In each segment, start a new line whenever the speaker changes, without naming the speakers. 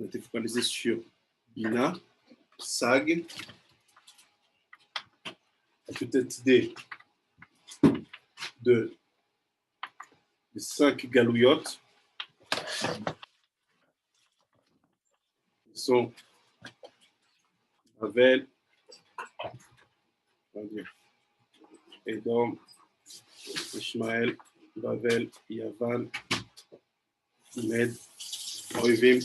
a été focalisé sur Bina, Sag, peut-être idée des 5 galouillottes qui sont Bavel, Edom, Ishmaël, Bavel, Yavan, Med, Oivim.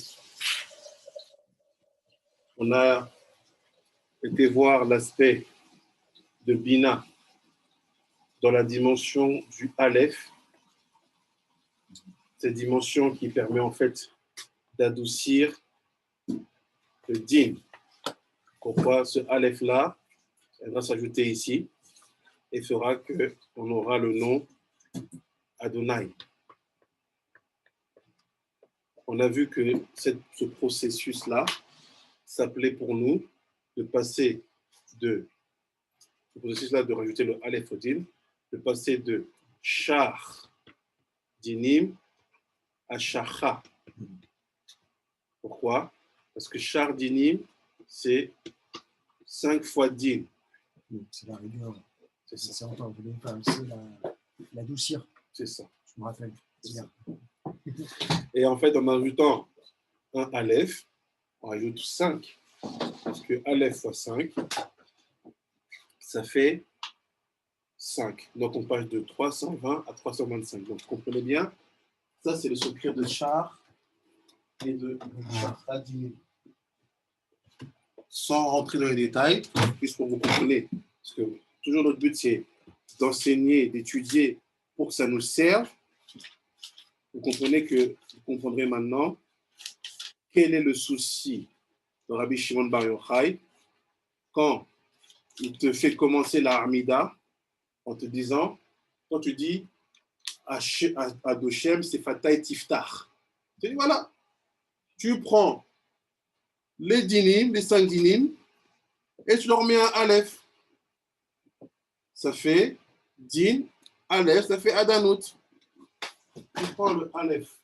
On a été voir l'aspect de Bina dans la dimension du Aleph, cette dimension qui permet en fait d'adoucir le Din. Pourquoi ce Aleph-là, elle va s'ajouter ici et fera qu'on aura le nom Adonai. On a vu que ce processus-là s'appelait pour nous de passer de rajouter le Aleph au Din, de passer de Shar Dinim à Shacha. Pourquoi? Parce que Shar Dinim, c'est 5 fois Din.
C'est la rigueur. C'est ça. On voulait faire aussi l'adoucir.
C'est ça.
Je me rappelle.
Et en fait, en ajoutant un Aleph, on rajoute 5. Parce que Aleph fois 5, ça fait 5. Donc, on passe de 320 à 325. Donc, vous comprenez bien, ça, c'est le secret de Char et de Char-Adin. Sans rentrer dans les détails, puisque vous comprenez, parce que toujours notre but, c'est d'enseigner, d'étudier pour que ça nous serve. Vous comprendrez maintenant quel est le souci de Rabbi Shimon Bar Yochai quand il te fait commencer la Hamida en te disant, quand tu dis Adoshem, c'est Fatay Tiftach. Tu dis, voilà, tu prends les dinim, les 5 dinim, et tu leur mets un Aleph. Ça fait Din, Aleph, ça fait Adanout. Tu prends le Aleph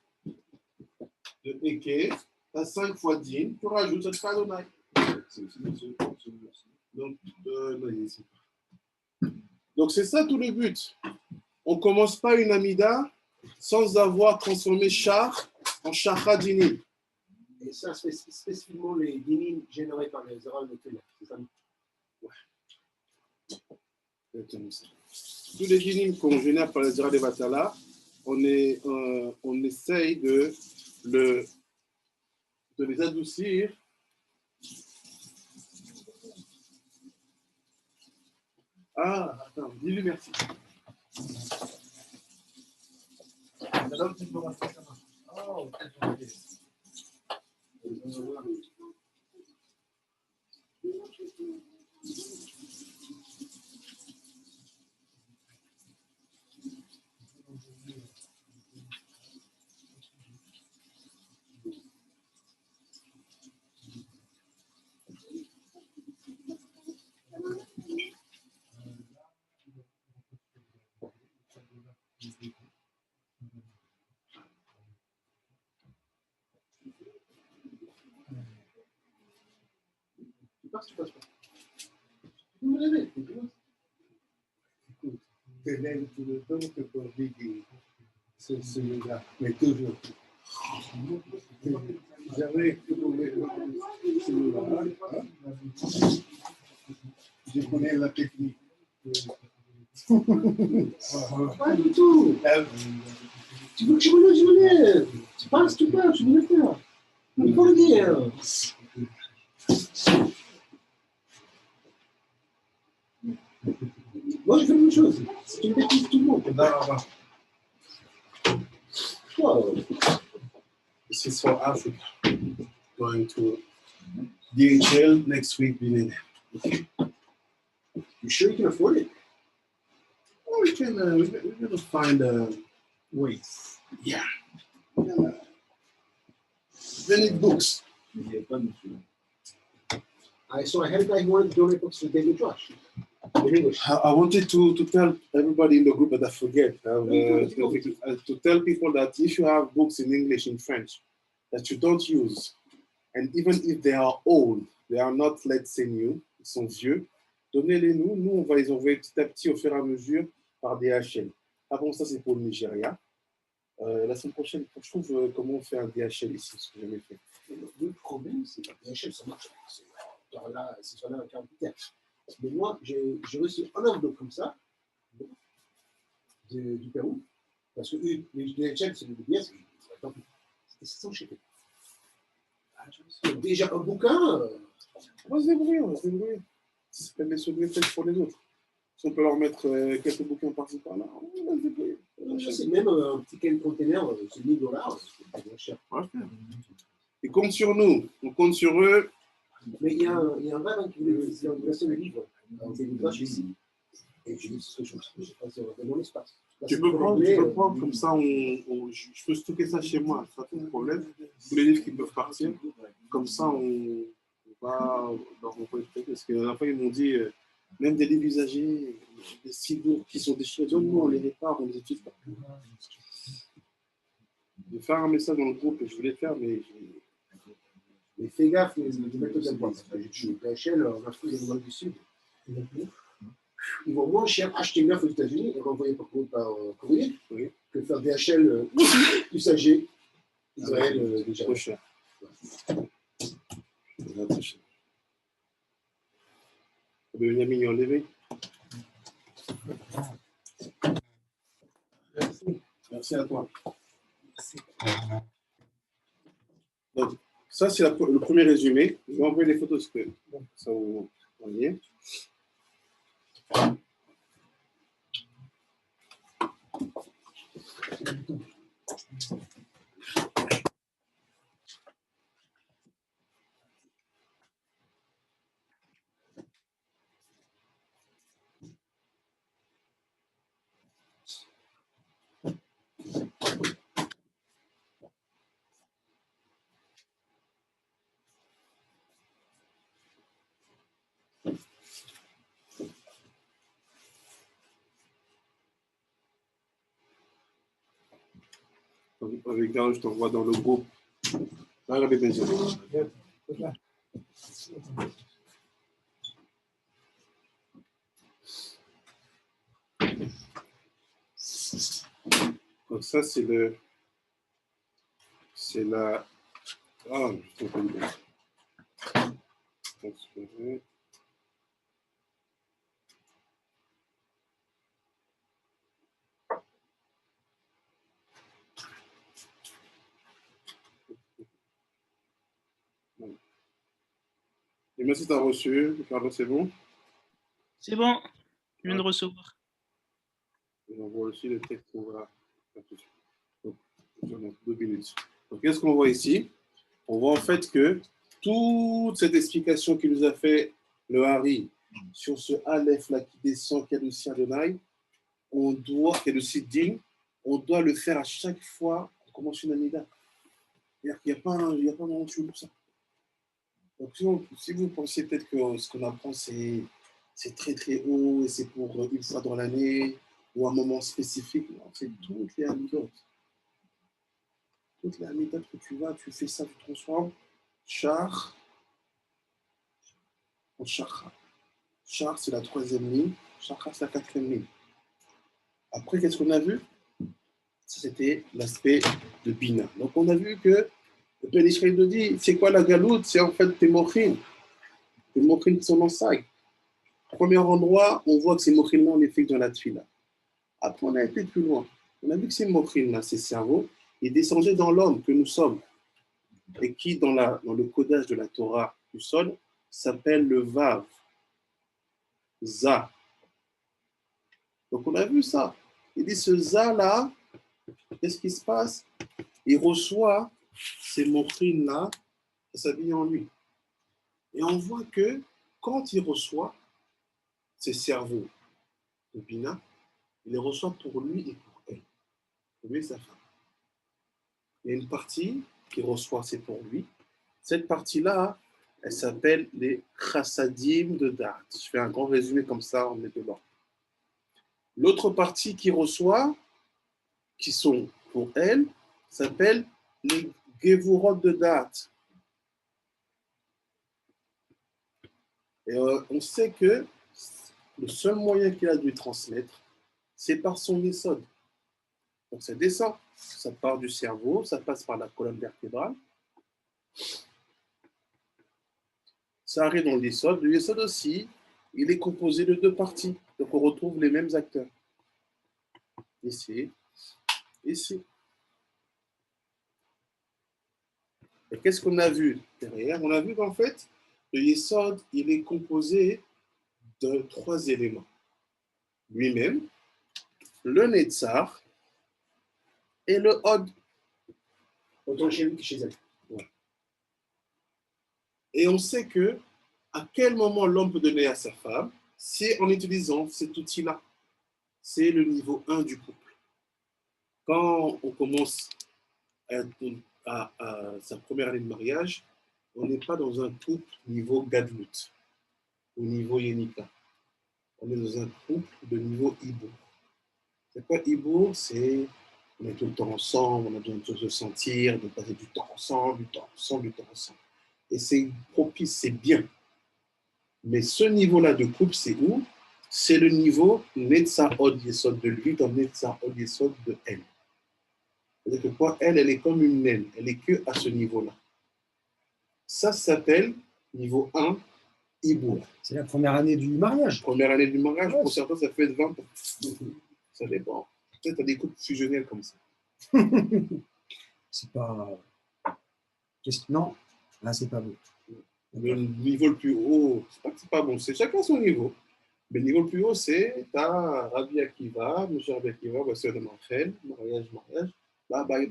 de Eke, tu as 5 fois Din, tu rajoutes, ça te fait Adonai. Donc c'est ça tout le but. On ne commence pas une Amida sans avoir transformé Char en Shacha Dinim.
Et ça, c'est spécifiquement les dinim générés par les erreurs de Téla, c'est ça?
Ouais. Tous les dinim qu'on génère par les erreurs de Vatala, on essaye de les adoucir. Ah, attends, dis-lui merci. Alors, tu peux rester ça. Oh, ok. Tu passes pas. Tu me réveilles, tu vois. Écoute, tu lèves tout le temps que pour vivre celui-là, mais toujours. Jamais que pour celui-là, je connais la technique. Pas du tout. Tu veux que je me lève. Tu passes, tu peux, tu veux le faire. Il faut le dire. Moi, je fais la même chose. C'est une bêtise tout le monde. Wow. This is for Africa. Going to DHL next week, Benin. Okay. You sure you can afford it? Oh, we can. We're gonna find ways. Yeah. They need books. I saw a head guy who wanted to donate books to David Josh. I wanted to tell everybody in the group that I forget to tell people that if you have books in English, in French, that you don't use, And even if they are old, they are not, let's say, new, ils sont vieux, donnez-les-nous. Nous, on va les envoyer petit à petit, au fur et à mesure, par DHL. Avant ça, c'est pour le Nigeria. La semaine prochaine, je trouve comment on fait un DHL ici, ce que j'ai jamais fait.
Le problème, c'est que DHL, ça marche. C'est sur la carte vitale. Mais moi, j'ai reçu un enveloppe comme ça, du Pérou, parce que eux, les DHL, c'est le bien, c'est sans chiffre. Déjà, un bouquin.
On va se débrouiller, on va se débrouiller. Ça peut les sauver peut-être pour les autres. Si on peut leur mettre quelques bouquins par-ci par-là, on va se débrouiller.
Je sais, même un petit container, c'est 1000 $, c'est bien cher.
Ils comptent sur nous, on compte sur eux.
Mais il y a un rêve qui voulait passer le livre, c'est une vache ici. Et je dis, ce que je sais pas si on va dans l'espace.
Tu peux prendre, comme ça, je peux stocker ça chez moi, ça pas de problème. Tous les livres qui peuvent partir, comme ça, on va leur envoyer le truc. Parce que la dernière fois, ils m'ont dit, même des livres usagés, des stylos qui sont déchirés, nous, on les répare, on les utilise pas. Je vais faire un message dans le groupe, je voulais le faire, mais.
Mais fais gaffe, les méthodes d'importation. Je DHL en Afrique et du Sud. Ils vont moins cher acheter neuf aux États-Unis et renvoyer par courrier que faire DHL usagé Israël déjà.
Trop cher. Très cher. Benjamin est enlevé. Merci. Merci à toi. Merci. Donc, ça, c'est le premier résumé. Je vais envoyer les photos, parce que ça vous voyez. Regarde, je t'envoie dans le groupe. Regardez, Benjamin. Donc ça, c'est la... Ah, je t'en prie. Transférer. Et merci, tu as reçu. Carlos, c'est bon?
C'est bon, je viens de recevoir.
On voit aussi le texte qu'on va faire tout de suite. Donc, 2 minutes. Donc, qu'est-ce qu'on voit ici? On voit en fait que toute cette explication qu'il nous a fait le Hari sur ce Aleph là qui descend, qui est le Sien Adonai, on doit, qui est le Siddin, on doit le faire à chaque fois qu'on commence une Amida. C'est-à-dire qu'il n'y a pas moment pour ça. Donc, si vous pensez peut-être que ce qu'on apprend, c'est très très haut et c'est pour une fois dans l'année ou un moment spécifique, non, c'est toutes les Amidot. Toutes les Amidot que tu vas, tu fais ça, tu transformes char en chakra. Char, c'est la 3e ligne, chakra, c'est la 4e ligne. Après, qu'est-ce qu'on a vu? Ça, c'était l'aspect de Bina. Donc, on a vu que le Père d'Israël nous dit, c'est quoi la galoute? C'est en fait tes mochines. Tes mochines qui sont dans sac. Premier endroit, on voit que ces mochines-là, on les fait dans la tuile. Après, on a été plus loin. On a vu que ces mochines-là, ces cerveaux, ils descendaient dans l'homme que nous sommes. Et qui, dans le codage de la Torah du sol, s'appelle le Vav. Za. Donc, on a vu ça. Il dit, ce Za-là, qu'est-ce qui se passe? Il reçoit ces mochines-là, qui s'habillent en lui. Et on voit que quand il reçoit ces cerveaux de Bina, il les reçoit pour lui et pour elle, pour lui et sa femme. Il y a une partie qu'il reçoit, c'est pour lui. Cette partie-là, elle s'appelle les chassadim de Da'at. Je fais un grand résumé comme ça, on est dedans. L'autre partie qu'il reçoit, qui sont pour elle, s'appelle les gevurot de Da'at. Et on sait que le seul moyen qu'il a de lui transmettre, c'est par son yesod. Donc ça descend, ça part du cerveau, ça passe par la colonne vertébrale, ça arrive dans le yesod. Le yesod aussi, il est composé de deux parties. Donc on retrouve les mêmes acteurs. Ici, ici. Et qu'est-ce qu'on a vu derrière? On a vu qu'en fait, le yesod, il est composé de trois éléments. Lui-même, le netzar et le od.
Autant chez lui que chez elle.
Ouais. Et on sait que à quel moment l'homme peut donner à sa femme, c'est en utilisant cet outil-là. C'est le niveau 1 du couple. Quand on commence à sa première année de mariage, on n'est pas dans un couple niveau gadlut, au niveau yenika. On est dans un couple de niveau ibour. C'est quoi ibour? C'est on est tout le temps ensemble, on a besoin de se sentir, de passer du temps ensemble, du temps ensemble, du temps ensemble. Et c'est propice, c'est bien. Mais ce niveau-là de couple, c'est où? C'est le niveau Netza Od Yesod de lui dans Netza Od Yesod de elle. C'est-à-dire que pour elle, elle est comme une naine. Elle est que à ce niveau-là. Ça s'appelle niveau 1, Ibour.
C'est la première année du mariage.
Première année du mariage,
Ouais,
pour certains, ça peut être 20 ans. Ça dépend. Peut-être tu as des couples fusionnels comme ça.
C'est pas. Non, là, c'est pas beau.
Le niveau le plus haut, c'est pas que c'est pas bon, c'est chacun son niveau. Mais le niveau le plus haut, c'est t'as Rabbi Akiva, M. Rabbi Akiva, voici le mariage. Bah, bye.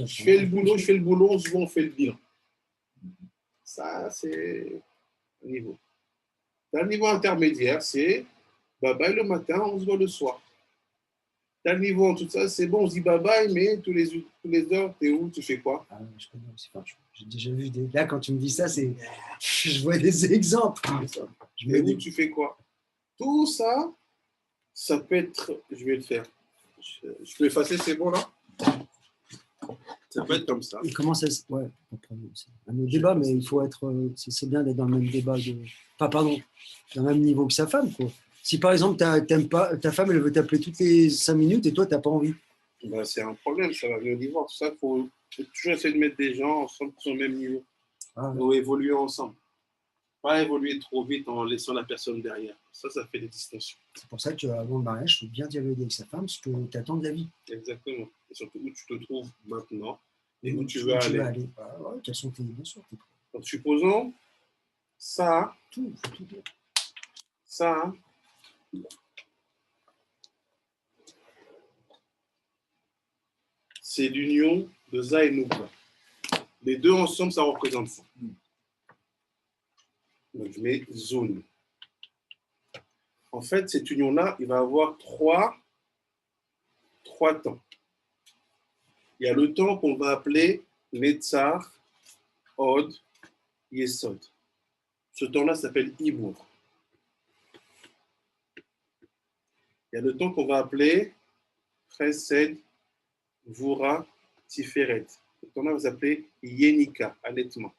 Je fais le boulot, on se voit, on fait le bilan. Ça, c'est un niveau. T'as le niveau intermédiaire, c'est bye bye le matin, on se voit le soir. T'as le niveau en tout ça, c'est bon, on se dit bye bye, mais tous les heures, t'es où, tu fais quoi?
Ah, je connais aussi. Enfin, j'ai déjà vu des. Là, quand tu me dis ça, c'est. Je vois des exemples. Je
Et
me
où,
dis.
tu fais quoi? Tout ça, ça peut être. Je vais le faire. Je peux effacer, c'est bon là? Ça peut être comme ça.
Et comment ça se. Ouais, c'est un autre débat, mais il faut être. C'est bien d'être dans le même débat. Enfin, pardon, dans le même niveau que sa femme, quoi. Si par exemple, t'aimes pas, ta femme, elle veut t'appeler toutes les 5 minutes et toi, t'as pas envie.
Ben, c'est un problème, ça va venir au divorce. Ça, faut toujours essayer de mettre des gens ensemble sur le même niveau.
Ah,
Ou évoluer ensemble. Pas évoluer trop vite en laissant la personne derrière. Ça fait des distensions.
c'est pour ça qu'avant le mariage, il faut bien dialoguer avec sa femme, ce que tu attends de la vie.
Exactement. Et surtout où tu te trouves maintenant et où tu veux aller.
Ah, ouais, quels sont tes. Bien sûr, tes.
Donc, supposons ça,
Tout, tout.
ça, c'est l'union de Za et Nukba. Les deux ensemble, ça représente ça. Donc, je mets zone. En fait, cette union-là, il va avoir trois temps. Il y a le temps qu'on va appeler Netzar, Od, Yesod. Ce temps-là s'appelle Ibour. Il y a le temps qu'on va appeler Chesed, Vura, Tiferet. Ce temps-là va s'appeler Yenika, allaitement.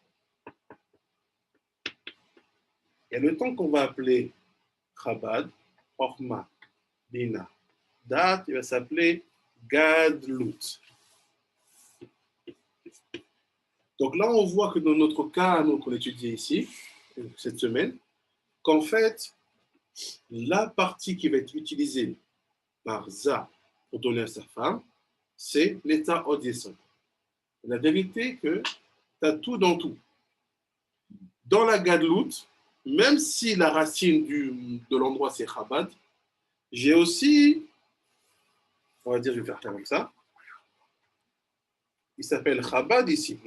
Il y a le temps qu'on va appeler Chabad, Orma, Bina. Date, il va s'appeler Gadlut. Donc là, on voit que dans notre cas, nous, qu'on étudie ici, cette semaine, qu'en fait, la partie qui va être utilisée par Za pour donner à sa femme, c'est l'état Od Yesod. La vérité est que tu as tout dans tout. Dans la Gadlut, même si la racine de l'endroit c'est Chabad, j'ai aussi, on va dire, je vais faire ça comme ça. Il s'appelle Chabad ici.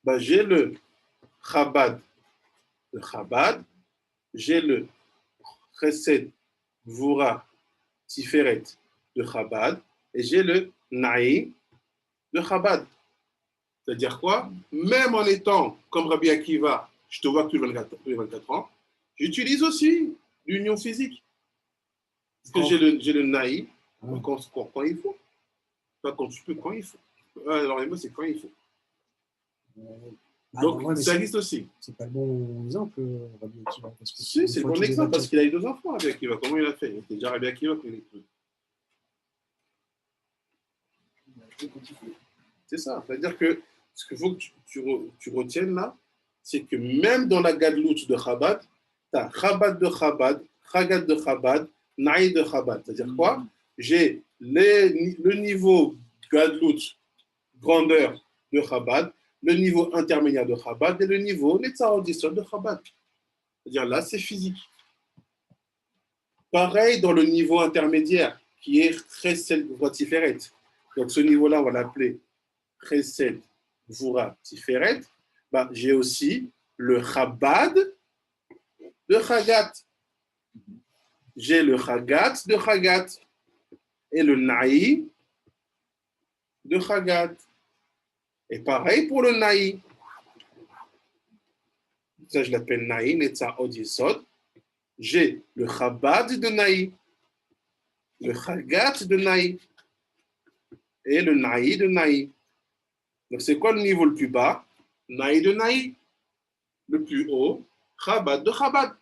Ben, j'ai le Chabad de Chabad, j'ai le Chesed Vura Tiferet de Chabad et j'ai le Naï de Chabad. C'est-à-dire quoi? Même en étant comme Rabbi Akiva, je te vois que tous les 24 ans, j'utilise aussi l'union physique. Parce que j'ai le Naï quand il faut. Pas quand tu peux, quand il faut. Alors les mots, c'est quand il faut. Donc,
ouais, mais
ça existe aussi.
c'est pas le bon exemple, Rabbi Akiva. Parce que
Si, c'est le bon exemple parce qu'il a eu 2 enfants, Rabbi Akiva. Comment il a fait? Il était déjà Rabbi Akiva quand il est cru. C'est ça. C'est-à-dire que ce qu'il faut que tu retiennes là, c'est que même dans la Gadlout de Chabad, tu as Chabad de Chabad, Chagat de Chabad, Naï de Chabad. C'est-à-dire quoi? J'ai le niveau Gadlout, grandeur de Chabad, le niveau intermédiaire de Chabad et le niveau Netzarodisol de Chabad. C'est-à-dire là, c'est physique. Pareil dans le niveau intermédiaire, qui est Chesed Gvura Tiferet. Donc ce niveau-là, on va l'appeler Chesed Gvura Tiferet. Bah, j'ai aussi le Chabad de Chagat. J'ai le Chagat de Chagat et le Naï de Chagat. Et pareil pour le Naï. Ça, je l'appelle Naï, Netza Odisod. J'ai le Chabad de Naï, le Chagat de Naï et le Naï de Naï. Donc, c'est quoi le niveau le plus bas? Naï de Naï. Le plus haut, Chabad de Chabad.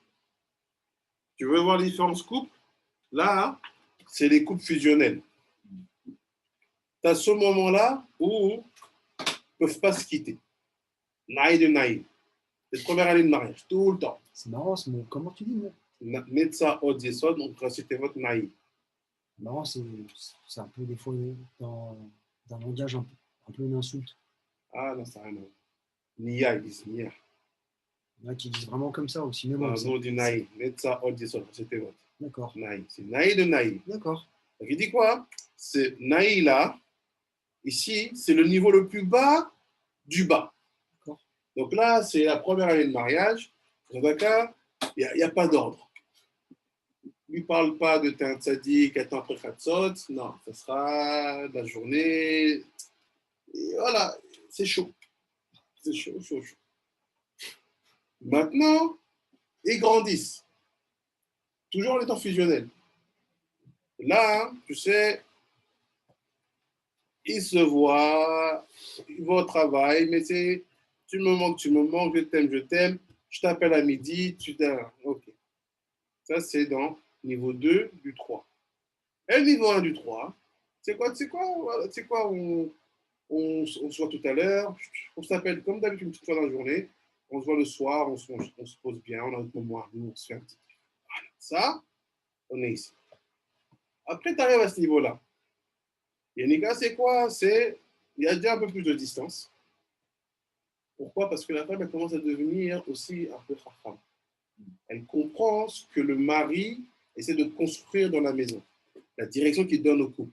Tu veux voir les différentes coupes? Là, c'est les coupes fusionnelles. Tu as ce moment-là où ils ne peuvent pas se quitter. Naï de Naï. C'est la première année de mariage, tout le temps.
C'est marrant ce mot. Comment tu dis, moi?
Netza Od Yesod, donc c'était votre Naï.
Marrant, c'est un peu des fois dans un langage un peu une insulte.
Ah non, ça n'a rien à voir. Nia, ils disent Nia.
Il y en a qui disent vraiment comme ça aussi. Mais bon,
Non, du Naï. Netza Od Yesod, c'était votre
d'accord.
Naï. C'est Naï de Naï.
D'accord.
Donc il dit quoi? C'est Naï là, ici, c'est le niveau le plus bas du bas. Donc là, c'est la première année de mariage. Rebecca, il n'y a pas d'ordre. Ne lui parle pas de t'es un tzaddik, attends après Khatsot. Non, ça sera la journée. Et voilà, c'est chaud. C'est chaud, chaud, chaud. Maintenant, ils grandissent. Toujours en étant fusionnels. Là, tu sais, ils se voient, ils vont au travail, mais c'est tu me manques, je t'aime, je t'appelle à midi, tu t'aimes. Ok. Ça, c'est dans niveau 2 du 3. Et le niveau 1 du 3, c'est quoi, on se voit tout à l'heure, on s'appelle comme d'habitude une petite fois dans la journée, on se voit le soir, on se pose bien, on a notre moment à nous, on se fait un petit. Voilà. Ça, on est ici. Après, tu arrives à ce niveau-là. Yannicka, c'est quoi? Il y a déjà un peu plus de distance. Pourquoi? Parce que la femme, elle commence à devenir aussi un peu femme. Elle comprend ce que le mari essaie de construire dans la maison, la direction qu'il donne au couple.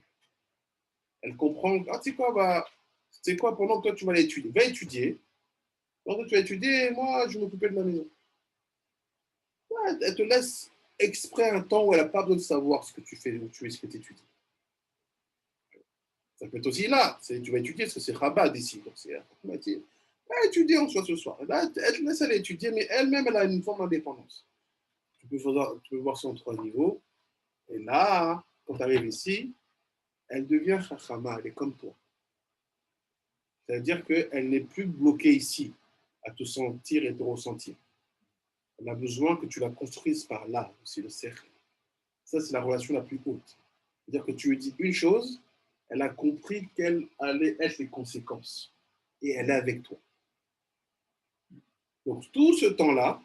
Elle comprend, ah, tu sais quoi, pendant que toi, tu vas l'étudier, va étudier. Pendant que tu vas étudier, moi, je vais m'occuper de la maison. Ouais, elle te laisse exprès un temps où elle n'a pas besoin de savoir ce que tu fais, où tu es, ce que tu étudies. Ça peut être aussi là, tu vas étudier, parce que c'est Rabat ici. Donc c'est va étudier en soi ce soir. Là, elle te laisse aller étudier, mais elle-même, elle a une forme d'indépendance. Tu peux voir ça en 3 niveaux. Et là, quand tu arrives ici, elle devient Chachama, elle est comme toi. C'est-à-dire qu'elle n'est plus bloquée ici, à te sentir et te ressentir. Elle a besoin que tu la construises par là, aussi le cercle. Ça, c'est la relation la plus haute. C'est-à-dire que tu lui dis une chose, elle a compris quelles allaient être les conséquences. Et elle est avec toi. Donc, tout ce temps-là,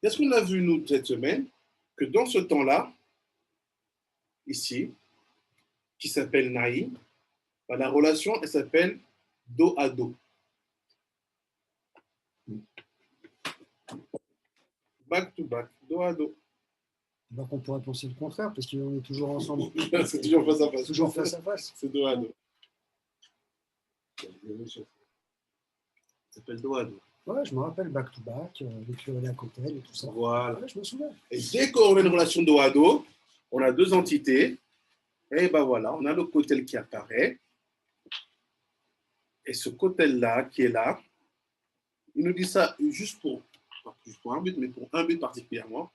qu'est-ce qu'on a vu, nous, cette semaine? Que dans ce temps-là, ici, qui s'appelle Naï, bah, la relation, elle s'appelle dos à dos. Back to back, dos à dos.
Donc on pourrait penser le contraire, parce qu'on est toujours ensemble.
C'est toujours face à face.
Toujours face à face.
C'est dos à dos. Ça s'appelle dos à dos.
Ouais, je me rappelle back to back, les curés à côté et tout ça.
Voilà.
Ouais, je me souviens.
Et dès qu'on a une relation dos à dos, on a 2 entités. Et ben voilà, on a le cotel qui apparaît. Et ce cotel-là, qui est là, il nous dit ça juste pour un but, mais pour un but particulièrement.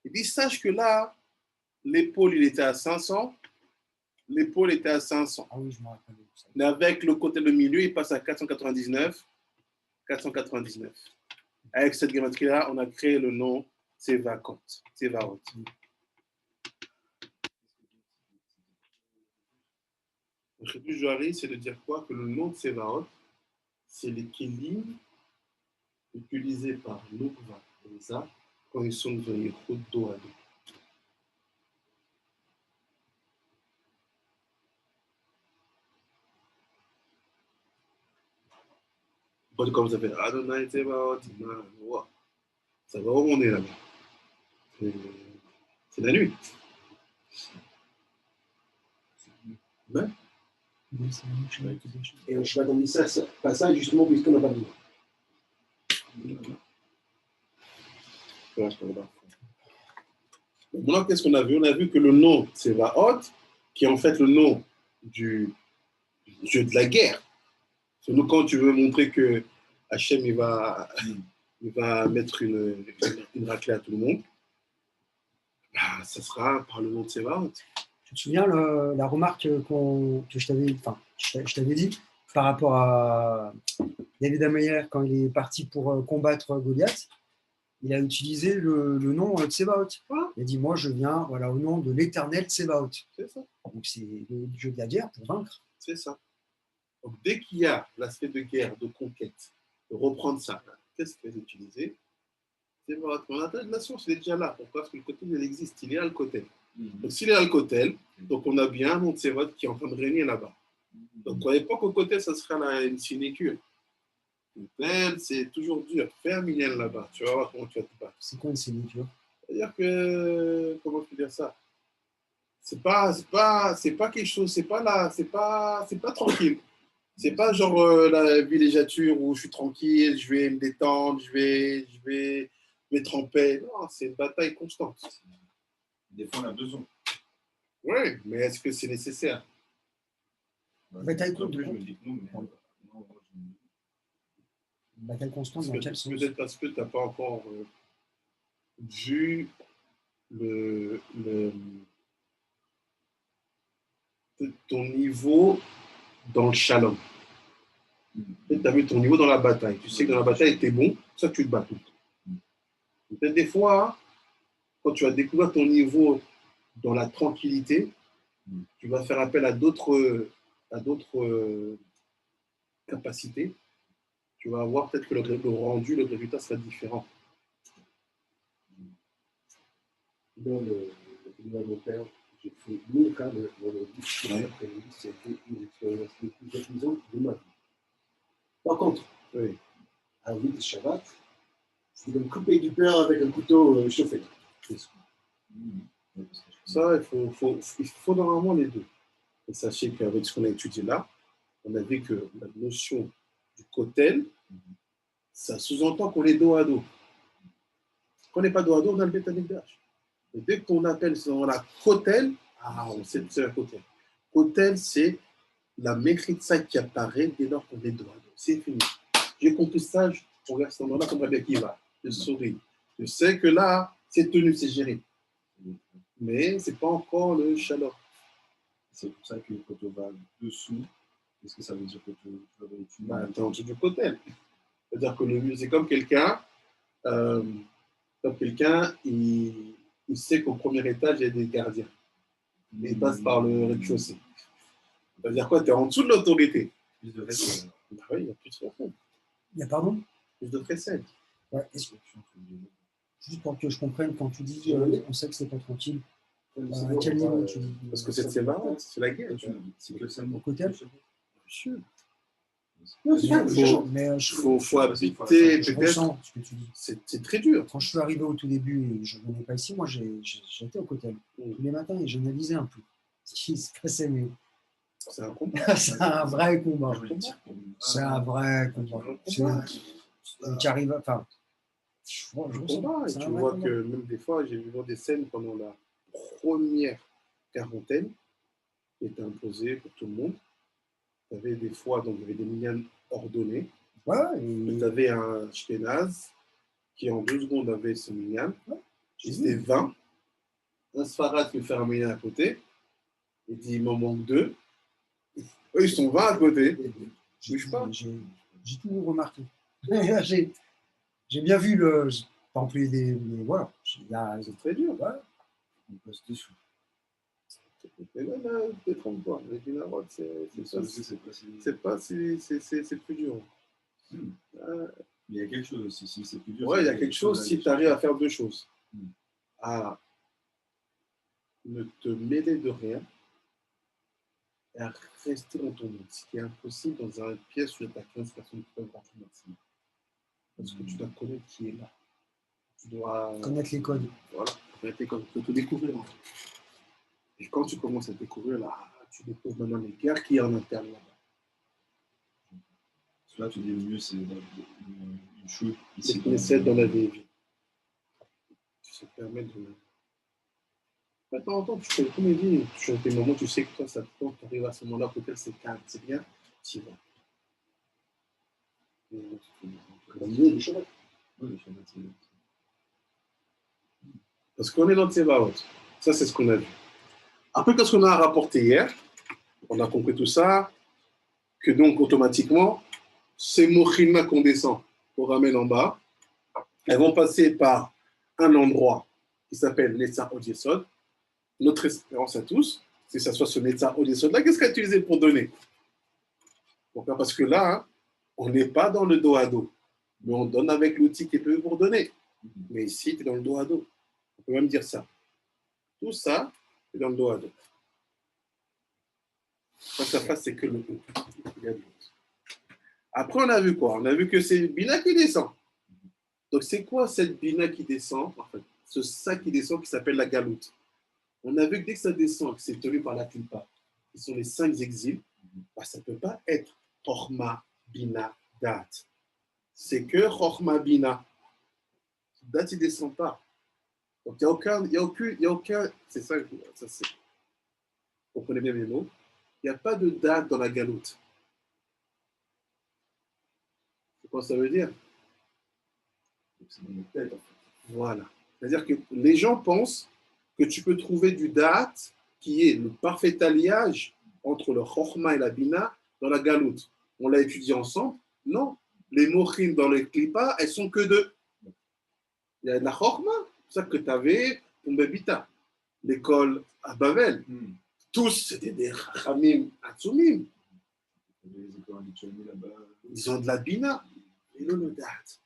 Il dit, sache que là, l'épaule, il était à 500. L'épaule était à 500.
Ah oui, je me rappelle.
Mais avec le côté de milieu, il passe à 499. 499. Avec cette gématrie-là, on a créé le nom Tsevakot. Tsevaot. Le Chidush du Hari, c'est de dire quoi? Que le nom de Tsevaot, c'est les kélim utilisés par l'Ukva et les Arts quand ils sont devenus dos à dos. Quand comme ça fait Adonai Tsevaot, ça va où on est là-bas. C'est la nuit. Ouais.
Et je vais attendre ça, pas ça, justement, puisqu'on n'a pas besoin.
Maintenant, qu'est-ce qu'on a vu? On a vu que le nom Tsevaot, qui est en fait le nom du dieu de la guerre. Nous, quand tu veux montrer que Hachem il va mettre une raclée à tout le monde, bah, ça sera par le nom de Tsevaot.
Tu te souviens la remarque que je t'avais dit par rapport à David Ameyer quand il est parti pour combattre Goliath? Il a utilisé le nom Tsevaot. Il a dit, moi, je viens au nom de l'éternel Tsevaot.
C'est ça.
Donc, c'est le dieu de la guerre pour vaincre.
C'est ça. Donc, dès qu'il y a l'aspect de guerre, de conquête, de reprendre ça, qu'est-ce qu'il est utilisé? Tsevaot. On a de la source, il est déjà là. Pourquoi? Parce que le côté, il existe. Il est à le côté. Donc, s'il est à le côté, donc on a bien un nom de Tsevaot qui est en train de régner là-bas. Donc, à l'époque, au côté, ça sera une sinécure. C'est toujours dur. Fais un minyan là-bas. Tu vas voir comment tu vas te battre.
C'est quoi une sinécure?
C'est-à-dire que, comment je peux dire ça? C'est pas quelque chose, c'est pas tranquille. C'est pas genre la villégiature où je suis tranquille, je vais me détendre, je vais mettre en paix. Non, c'est une bataille constante.
Des fois, on a besoin.
Oui, mais est-ce que c'est nécessaire?
Bataille
Je me dis que non, mais non,
bataille constante, dans quel sens?
Peut-être parce que tu n'as pas encore vu ton niveau dans le shalom. Peut-être tu as vu ton niveau dans la bataille. Tu sais que dans la bataille, tu es bon, ça tu te bats tout. Peut-être des fois, quand tu vas découvrir ton niveau dans la tranquillité, tu vas faire appel à d'autres capacités. Tu vas voir peut-être que le rendu, le résultat sera différent.
Dans le de mon père, j'ai fait 1000 cas de l'après-midi, c'était une expérience les plus amusantes de ma vie. Par contre,
Oui.
à 8 Shabbat, c'est de me couper du pain avec un couteau chauffé.
Ça, il faut normalement les deux. Et sachez qu'avec ce qu'on a étudié là, on a vu que la notion du kotel, ça sous-entend qu'on est dos à dos. Quand on n'est pas dos à dos, on a le Beth Amikdash. Et dès qu'on appelle la kotel, on sait que c'est la kotel. Kotel, c'est la méchitsa qui apparaît dès lors qu'on est dos à dos. C'est fini. J'ai compris ça, je regarde ce moment-là, comme bien qui va. Je souris. Je sais que là, c'est tenu, c'est géré. Mais ce n'est pas encore le shalom.
c'est pour ça que quand on va dessous, qu'est-ce que ça veut dire que tu vas
Bah, t'es en dessous du kotel. C'est-à-dire que c'est comme quelqu'un, il sait qu'au premier étage, il y a des gardiens. Mais il passe par le rez-de-chaussée. Ça veut dire quoi? Tu es en dessous de l'autorité.
plus de respect.
Bah oui, il y a plus de respect.
Il y a pardon?
Plus de précède.
Ouais, juste pour que je comprenne, quand tu dis on sait que c'est pas tranquille, à quel niveau tu dis?
Parce que c'est marrant, c'est la guerre.
C'est que ça
Au côté?
Sûr.
Mais
Faut habiter,
je
peut-être.
ressens ce que tu dis.
C'est très dur.
Quand je suis arrivé au tout début et je ne venais pas ici, moi j'étais au côté tous les matins et j'analysais un peu ce qui se passait. Mais
C'est un combat.
c'est un vrai combat. C'est un vrai combat. Qui arrive, enfin, je
Combat. Et tu vois que même des fois, j'ai vu des scènes pendant la première quarantaine qui était imposée pour tout le monde. Tu avais des fois, donc il y avait des minyanes ordonnés.
Ouais,
Tu avais un Shkenaz qui en 2 secondes avait ce minyan. Ils étaient 20. Un Sfarad qui fait faire un minyan à côté. Il dit il m'en manque 2. Eux, ils sont 20 à côté.
j'ai tout remarqué. J'ai bien vu le. Pas employé des. Mais voilà.
C'est très dur.
Ouais.
On passe dessous.
Mais là, détrompe-toi. Les Binarot, c'est
Ça aussi, c'est pas si.
c'est plus dur.
Mais il y a quelque chose aussi. Si c'est plus dur.
Ouais, il y a
c'est
quelque chose si tu arrives à faire deux choses. À ne te mêler de rien et à rester dans ton monde. Ce qui est impossible dans une pièce où tu as 15 personnes qui peuvent rentrer maximum. Parce que tu dois connaître qui est là. Tu dois
Connaître les codes.
voilà, connaître les codes, te découvrir. En fait. Et quand tu commences à découvrir, là, tu découvres maintenant les guerres qu'il y a en interne là-bas.
Là, tu dis le mieux, c'est une chose ici.
C'est essaie dans la vie. Ça te permet de. Maintenant, en temps, tu fais comme il dit, tu as des moments où tu sais que toi, ça te tente, tu arrives à ce moment-là, peut-être c'est calme, c'est bien, tu y vas.
Comme Dieu, les Shabbat.
Oui, les Shabbat, c'est.
Parce qu'on est dans Tsevaot. Ça, c'est ce qu'on a vu. Après, qu'est-ce qu'on a rapporté hier? On a compris tout ça, que donc, automatiquement, ces mochina qu'on descend, qu'on ramène en bas, elles vont passer par un endroit qui s'appelle Netzar Od-Yesod. Notre espérance à tous, c'est que ça soit ce Netzar Od-Yesod là. Qu'est-ce qu'il a utilisé pour donner? Pourquoi? Parce que là, hein, on n'est pas dans le dos à dos, mais on donne avec l'outil qui est prévu pour donner. Mais ici, tu es dans le dos à dos. On peut même dire ça. Tout ça, c'est dans le dos à dos. Face à face, c'est que le haut. Après, on a vu quoi? On a vu que c'est Bina qui descend. Donc, c'est quoi cette Bina qui descend? En fait, ce sac qui descend qui s'appelle la galoute. On a vu que dès que ça descend, que c'est tenu par la Klippa, qui sont les 5 exils, bah, ça ne peut pas être Chorma, Bina, Dat. C'est que Chorma, Bina. Dat, il ne descend pas. Donc, il n'y a aucun, c'est ça, ça c'est, vous comprenez bien mes mots, il n'y a pas de date dans la galoute. C'est quoi ça veut dire?
C'est dans notre tête, en fait.
Voilà. C'est-à-dire que les gens pensent que tu peux trouver du date qui est le parfait alliage entre le chorma et la bina dans la galoute. On l'a étudié ensemble? Non. Les mochim dans les klippa, elles sont que deux. Il y a de la chorma, c'est ça que tu avais pour Bebita, l'école à Babel. Tous, c'était des Chachamim Atsumim.
Les écoles en Lituanie là-bas.
Ils ont de la bina. Et le date.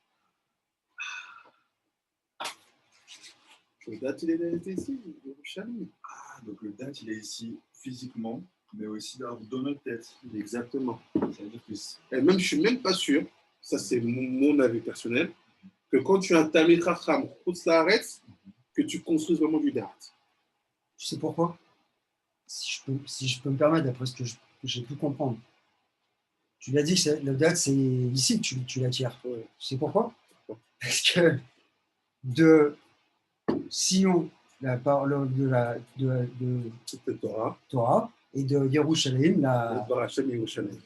Le date, il est ici, Yerushalmi.
Ah, donc le date, il est ici physiquement, mais aussi dans notre tête.
Exactement.
Ça veut dire que
Et même, je ne suis même pas sûr, ça c'est mon avis personnel, que quand tu as un Talmid Chacham, que tu construises vraiment du date.
Tu sais pourquoi? Si je peux me permettre, d'après ce que j'ai pu comprendre. Tu l'as dit que le date, c'est ici que tu l'attires.
Ouais.
Tu sais pourquoi?
Pourquoi?
Parce que de Sion, la parole de
C'était Torah.
Torah, et de Yerushalayim, la.
Torah Hashem Yerushalem.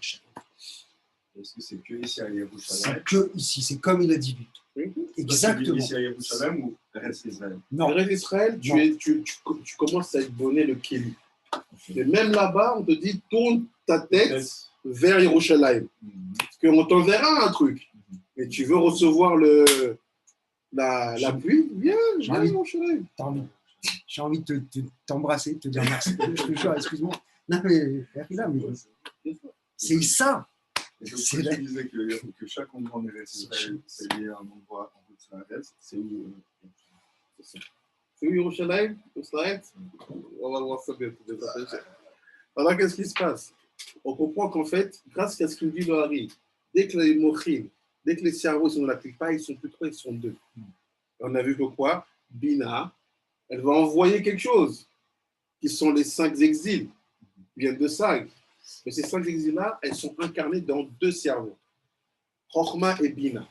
est-ce que c'est que ici à Yerushalayim?
C'est que ici, c'est comme il a dit. Exactement.
Ici à Yerushalayim ou reste Israël?
En reste Israël, tu commences à être bonné le Kili. Et même là-bas, on te dit tourne ta tête vers Yerushalayim. Parce qu'on t'enverra un truc. Mais tu veux recevoir la pluie, viens Yerushalayim.
J'ai envie de t'embrasser, de te dire merci. Je te jure, excuse-moi. Non, mais c'est ça.
C'est là. Tu disais que chaque endroit en Eretz Israël, c'est lié à un endroit en Israël. C'est où
C'est où Yerushalayim? Israël? On va voir ça bientôt. Alors, qu'est-ce qui se passe? On comprend qu'en fait, grâce à ce qu'il dit le Hari, dès que les mochim, dès que les cerveaux sont dans la clipa, ils sont plus trois, ils sont deux. Et on a vu que quoi? Bina, elle va envoyer quelque chose, qui sont les 5 exils, qui viennent de Sag. Mais ces 5 exils-là, elles sont incarnées dans 2 cerveaux, Chochma et Bina.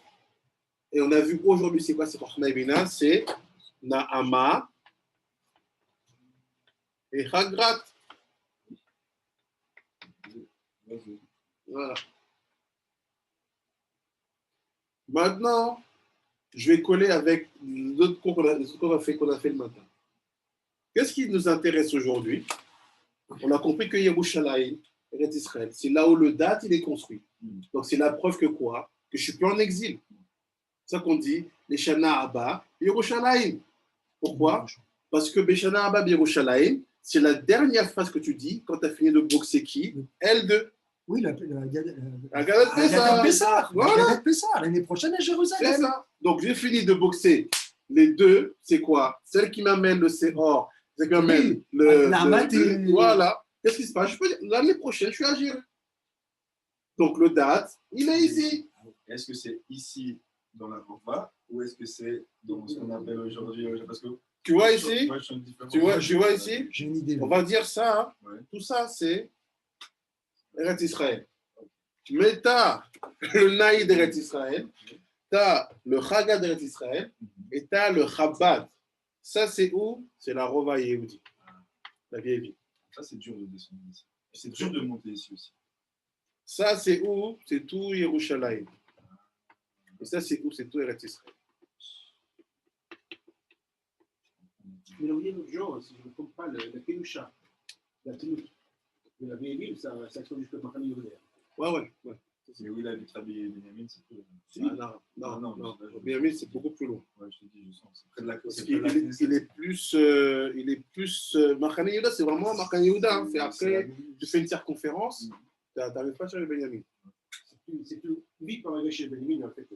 Et on a vu aujourd'hui, c'est quoi ces Chochma et Bina? C'est Naama et Hagrat. Voilà. Maintenant, je vais coller avec les autres cours qu'on a fait le matin. Qu'est-ce qui nous intéresse aujourd'hui? On a compris que Yerushalayim, Eretz Israël, c'est là où le date il est construit. Donc c'est la preuve que quoi? que je ne suis plus en exil. C'est ça qu'on dit, les Shana Abba, Yerushalayim. Pourquoi? Parce que Beshana Abba, Yerushalayim, c'est la dernière phrase que tu dis quand tu as fini de boxer qui? L2.
Oui, la
Gadat Pessah. Voilà.
L'année prochaine à
C'est
Jérusalem.
ça. Donc, j'ai fini de boxer les deux. C'est quoi? Celle qui m'amène le Sehor, celle qui m'amène
Naamat et...
Voilà. Qu'est-ce qui se passe? Je peux dire, l'année prochaine, je suis à Jérusalem. Donc, le date, il est ici.
Est-ce que c'est ici dans la Rova ou est-ce que c'est dans ce qu'on appelle aujourd'hui? Parce que
Tu vois ici? Tu vois ici?
J'ai une idée.
On va dire ça. Hein.
Ouais.
Tout ça, c'est Eretz Israël. Mais tu as le Naïd d'Eretz Israël, tu as le Chaga d'Eretz Israël et tu as le Chabad. Ça, c'est où? C'est la Rova Yehudi, la vieille ville.
Ça, c'est dur de descendre ici. C'est dur de monter ici aussi.
Ça, c'est où? C'est tout Yerushalayim. Et ça, c'est où? C'est tout Eretz Israël.
Mais on dit l'autre jour, si je ne me trompe pas, le Kedusha, la tenue de la vieille ville, ça s'accorde jusqu'à Mahani Yehuda.
Ouais.
Mais où il habite Rabbi Benjamin, c'est tout.
Ah, non. Benjamin, c'est beaucoup plus loin.
Ouais, je te dis, je sens. C'est près de la
Parce
côte.
qu'il est plus. Mahane Yehuda, c'est vraiment Mahane Yehuda. Hein. C'est après, tu fais une circonférence, tu n'arrives pas sur le Benjamin.
C'est plus vite pour arriver chez Benjamin, en fait.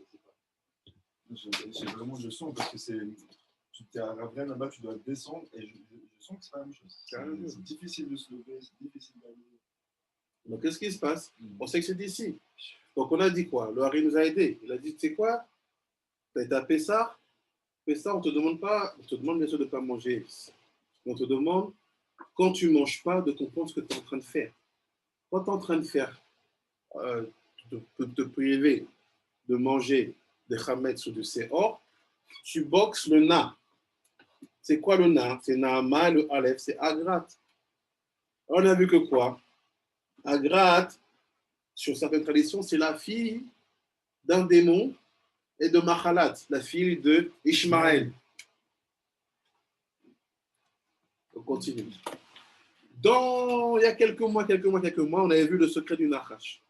C'est vraiment, je sens, parce que c'est. Tu es à Ravren là-bas, tu dois descendre, et je sens que c'est pas la même chose. C'est difficile de se lever, c'est difficile d'aller.
Donc, qu'est-ce qui se passe? On sait que c'est d'ici. Donc, on a dit quoi? Le Hari nous a aidés. Il a dit, tu sais quoi? Tu as été à Pessah. Pessah, on ne te demande pas, on te demande bien sûr de ne pas manger. On te demande, quand tu ne manges pas, de comprendre ce que tu es en train de faire. Quand tu es en train de faire, te priver de manger des chametz ou de séhor, tu boxes le na. C'est quoi le na? C'est Naama, le Aleph, c'est Agrat. On a vu que quoi? Agrat, sur certaines traditions, c'est la fille d'un démon et de Mahalat, la fille de Ishmaël. On continue. Il y a quelques mois, on avait vu le secret du Nachash.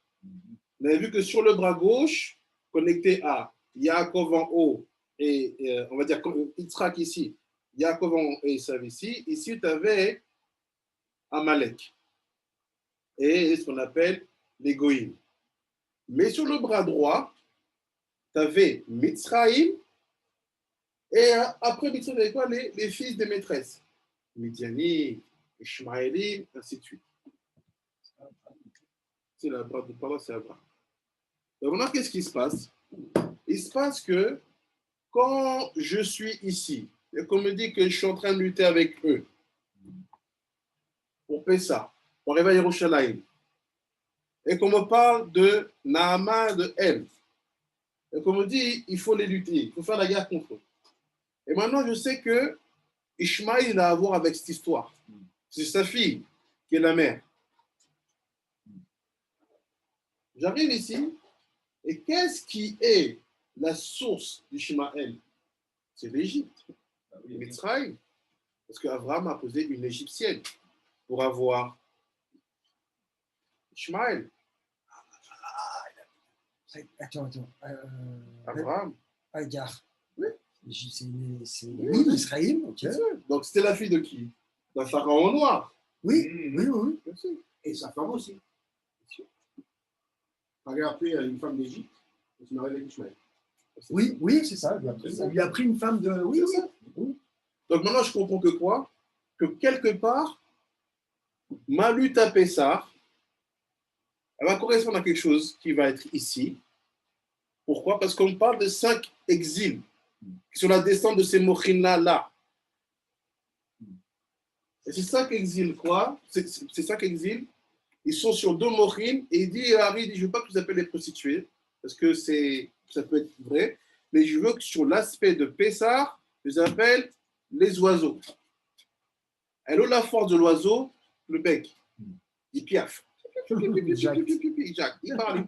On avait vu que sur le bras gauche, connecté à Yaakov en haut, et on va dire Yitzhak ici, Yaakov en haut et Esav ici, tu avais Amalek. Et ce qu'on appelle les Goïm. Mais sur le bras droit, tu avais Mitzraïm, et après Mitzraïm, tu avais quoi? Les fils des maîtresses. Midiani, Ishmaélim, ainsi de suite. C'est la bras de parole, c'est la bras. Donc maintenant, qu'est-ce qui se passe? Il se passe que quand je suis ici, et qu'on me dit que je suis en train de lutter avec eux, pour Pessah, pour arriver à Yerushalayim, et qu'on me parle de Naama, de Elle, et qu'on me dit il faut les lutter, il faut faire la guerre contre eux. Et maintenant, je sais que Ishmaël a à voir avec cette histoire. C'est sa fille qui est la mère. J'arrive ici, et qu'est-ce qui est la source d'Ishmaël? C'est l'Égypte, Mitzrayim. Parce qu'Abraham a posé une Égyptienne pour avoir Ishmaël.
Attends.
Abraham.
Agar.
Oui.
C'est Israël, ok.
Donc c'était la fille de qui? D'un pharaon noir.
Oui.
Bien sûr.
Et sa femme aussi. Regarde, après, une femme d'Égypte, elle se marie avec Ishmaël.
Oui, c'est ça. Il lui a pris une femme de. Oui.
Donc maintenant, je comprends que quoi? Que quelque part, ma lutte à Pessah, elle va correspondre à quelque chose qui va être ici. Pourquoi? Parce qu'on parle de 5 exils sur la descente de ces mochines-là. Et ces 5 exils, quoi? Ces 5 exils, ils sont sur 2 mochines, et il dit, Harry, je ne veux pas que vous appelez les prostituées, parce que ça peut être vrai, mais je veux que sur l'aspect de Pessah, je les appelle les oiseaux. Elle a la force de l'oiseau, le bec. Il piaffe. Il parle.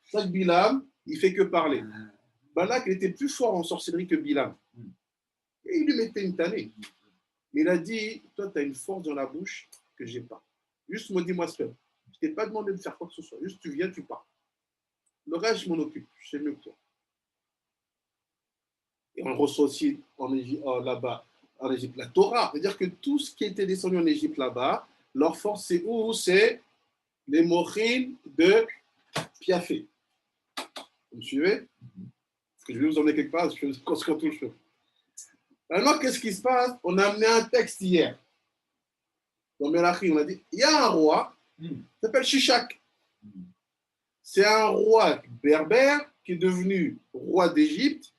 Ça, Bilam, il fait que parler. Balak, il était plus fort en sorcellerie que Bilam. Et il lui mettait une tannée. Mais il a dit, toi, tu as une force dans la bouche que je n'ai pas. Juste me dis-moi ce que. Je ne t'ai pas demandé de faire quoi que ce soit. Juste tu viens, tu pars. Le reste, je m'en occupe. Je sais mieux que toi. Et on reçoit aussi là-bas, en Égypte, la Torah. C'est-à-dire que tout ce qui était descendu en Égypte là-bas, leur force, c'est où? C'est les mochines de Piafé. Vous me suivez? Parce que je vais vous emmener quelque part, je vais construire tout le chemin. Maintenant, qu'est-ce qui se passe? On a amené un texte hier. Dans Melachi, on a dit, il y a un roi, il s'appelle Shishak. C'est un roi berbère qui est devenu roi d'Égypte,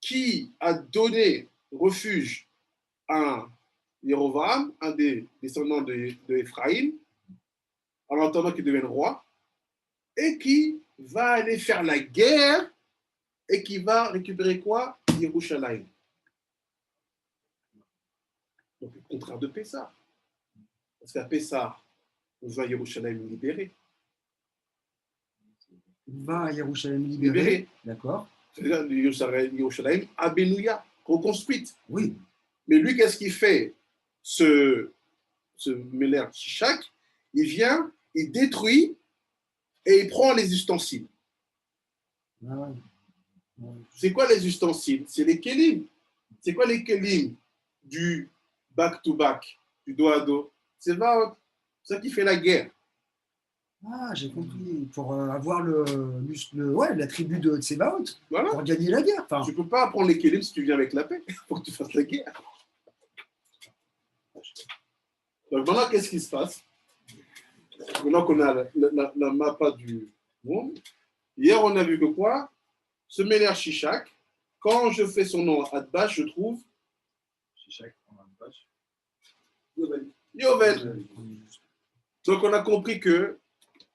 qui a donné refuge à Jéroboam, un des descendants de Éphraïm, en attendant qu'il devienne roi, et qui va aller faire la guerre et qui va récupérer quoi? Yerushalayim. Donc, le contraire de Pessah. Parce qu'à Pessah, on va à Yerushalayim libéré.
Il va à Yerushalayim libéré. D'accord.
C'est-à-dire Yerushalayim Abenouya, reconstruite.
Oui.
Mais lui, qu'est-ce qu'il fait? Ce Meler Shishak, il vient, il détruit et il prend les ustensiles.
Ah ouais. Ouais.
C'est quoi les ustensiles? C'est les kelim. C'est quoi les kelim du back-to-back, du dos à dos? C'est ça qui fait la guerre.
Ah, j'ai compris. Pour avoir l'attribut de Tsebaot,
Voilà.
pour gagner la guerre. Enfin,
Tu ne peux pas prendre les kelim si tu viens avec la paix. Il faut que tu fasses la guerre. Donc maintenant, qu'est-ce qui se passe? Maintenant qu'on a la mappa du monde, hier on a vu que quoi? Ce Meler Shishak, quand je fais son nom à Adbash, je trouve
Shishak en Adbash.
Yovel. Donc on a compris que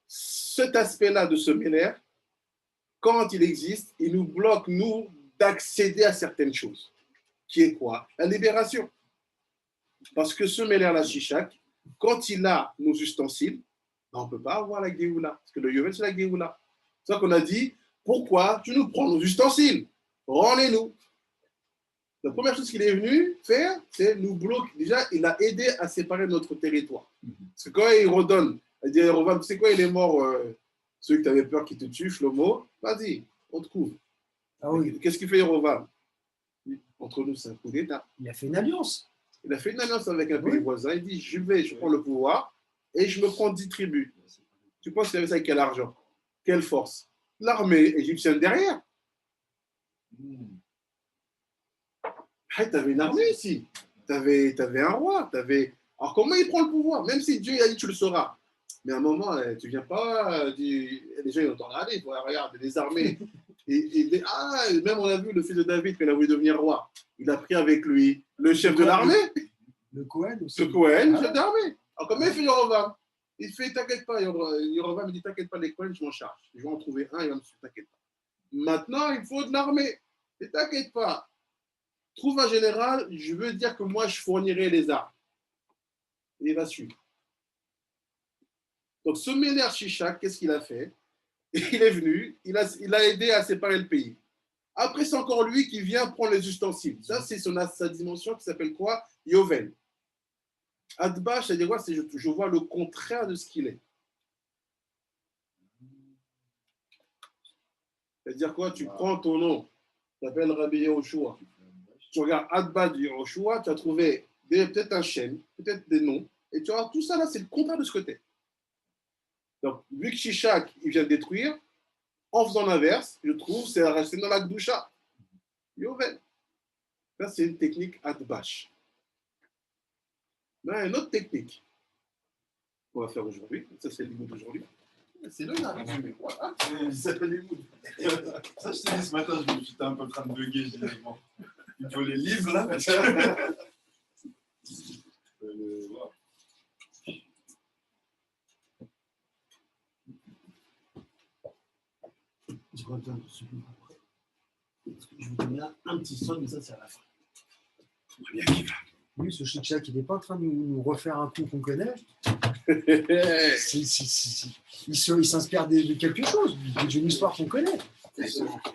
cet aspect-là de ce Meler, quand il existe, il nous bloque, nous, d'accéder à certaines choses. Qui est quoi? La libération. Parce que ce Meler-là, Shishak, quand il a nos ustensiles, on ne peut pas avoir la Géoula. Parce que le Yovel, c'est la Géoula. C'est ça qu'on a dit, pourquoi tu nous prends nos ustensiles? Rendez-nous. La première chose qu'il est venu faire, c'est nous bloquer. Déjà, il a aidé à séparer notre territoire. Parce que quand il redonne, il dit à Jéroboam, tu sais quoi, il est mort, celui que tu avais peur qu'il te tue, Shlomo, vas-y, on te couvre.
ah oui,
Qu'est-ce qu'il fait Jéroboam? Entre nous, c'est un coup d'État.
il a fait une alliance.
Il a fait une alliance avec un pays
Oui.
voisin. Il dit, je prends le pouvoir et je me prends 10 tribus. Tu penses qu'il avait ça avec quel argent? Quelle force? L'armée égyptienne derrière. Tu avais une armée ici. Tu avais un roi. Alors comment il prend le pouvoir? Même si Dieu a dit, tu le sauras. Mais à un moment, tu ne viens pas, les gens ils entendent aller, regarde, des armées. Même on a vu le fils de David, quand il a voulu devenir roi. Il a pris avec lui le chef de l'armée.
Le Cohen aussi.
Le Cohen,
Ah.
chef d'armée. Alors comment il fait Jéroboam? Il fait, t'inquiète pas, Jéroboam dit, t'inquiète pas, les Cohen, je m'en charge. Je vais en trouver un, il va me suivre, t'inquiète pas. Maintenant, il faut de l'armée. Et t'inquiète pas. Trouve un général, je veux dire que moi, je fournirai les armes. Et il va suivre. Donc, ce Méner Shishak, qu'est-ce qu'il a fait? Il est venu, il a aidé à séparer le pays. Après, c'est encore lui qui vient prendre les ustensiles. Ça, c'est sa dimension qui s'appelle quoi? Yovel. Adbash, c'est-à-dire quoi? Je vois le contraire de ce qu'il est. C'est-à-dire quoi? Tu prends ton nom, tu t'appelles Rabbi Yehoshua. Tu regardes Adbash de Yehoshua, tu as trouvé peut-être un chêne, peut-être des noms, et tu vois, tout ça là, c'est le contraire de ce que tu es. Donc, vu que Shishak, il vient de détruire, en faisant l'inverse, je trouve, c'est rester dans la Gdusha. Yovel. Ça, c'est une technique Adbash. Mais une autre technique qu'on va faire aujourd'hui, ça c'est l'imoud d'aujourd'hui, c'est le là. Voilà.
Il s'appelle Limoud. Ça, je t'ai dit ce matin, j'étais un peu en train de bugger, je disais, bon, il faut les livres là. Parce que... voilà.
Je reviens dessus après. Je vous donne un petit son, mais ça, c'est à la fin.
Bien qui va.
Oui, ce Shishak, il n'est pas en train de nous refaire un coup qu'on connaît. Il s'inspire de quelque chose, d'une histoire qu'on connaît.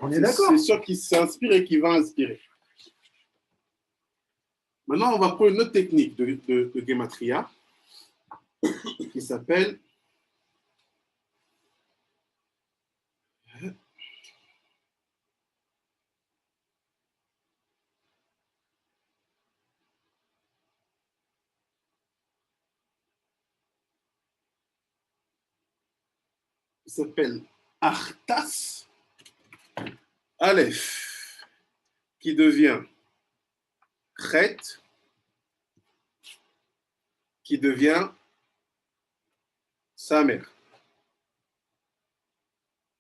On est d'accord.
C'est sûr qu'il s'inspire et qu'il va inspirer. Maintenant, on va prendre une autre technique de Gematria qui s'appelle s'appelle Artas. Aleph, qui devient Chet, qui devient sa mère.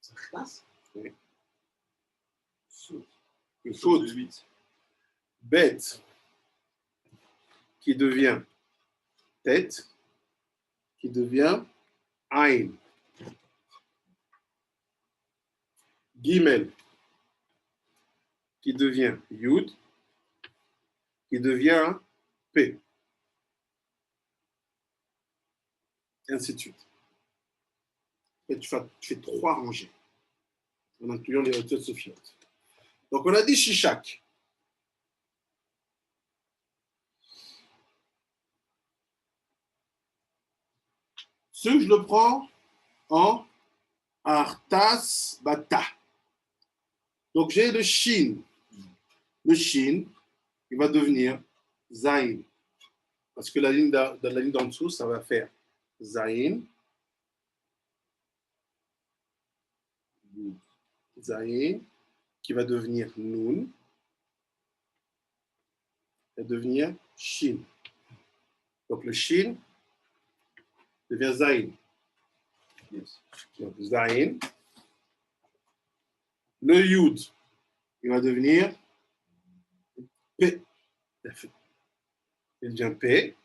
Ça passe.
Une faute.
8.
Bête, qui devient tête, qui devient Ain. Gimel, qui devient Yud, qui devient P. Et ainsi de suite. Et tu fais 3 rangées, en incluant les hauteurs sophiotes. Donc on a dit Shishak. Ce je le prends en Artas Bata. Donc j'ai le Shin. Le Shin, il va devenir Zain. Parce que la ligne d'en dessous, ça va faire Zain. Zain, qui va devenir Nun. Et devenir Shin. Donc le Shin devient Zain.
Yes.
Donc Zain. Le Yud, il va devenir P. Il devient P.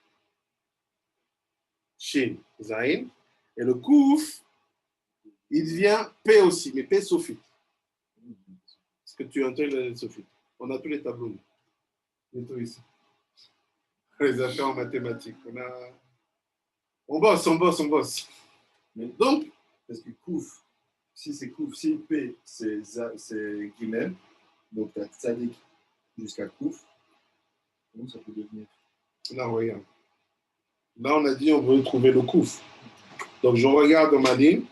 Shin, Zain. Et le Kouf, il devient P aussi, mais P sophite. Est-ce que tu entends le sophite? On a tous les tableaux. On a tout ici. Les affaires en mathématiques. On bosse.
Mais
Donc,
parce que Kouf, si c'est Kouf, si P c'est Gimel, donc tu as Tzadik jusqu'à Kouf, comment ça peut devenir?
là, regarde. Là, on a dit on veut trouver le Kouf. Donc, je regarde dans ma ligne,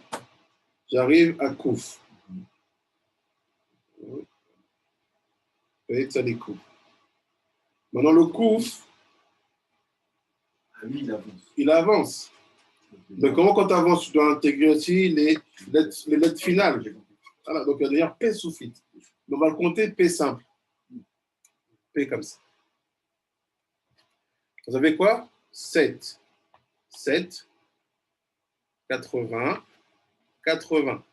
j'arrive à Kouf. Vous voyez que ça des Kouf. Maintenant, le Kouf,
Ah oui, il avance.
il avance. Donc, comment quand tu avances, tu dois intégrer aussi les lettres finales. Voilà, donc, il y a d'ailleurs P sophite. On va le compter P simple. P comme ça. Vous savez quoi? 7, 7, 80, 80.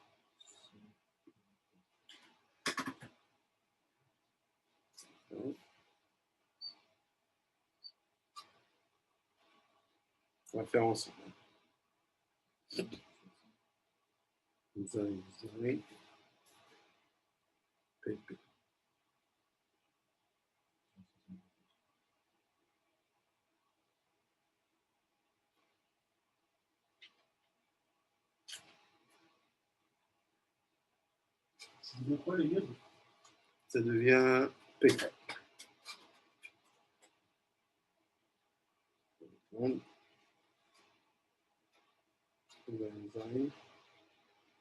On va faire ensemble. P, P.
Ça devient quoi les gars?
Ça devient P.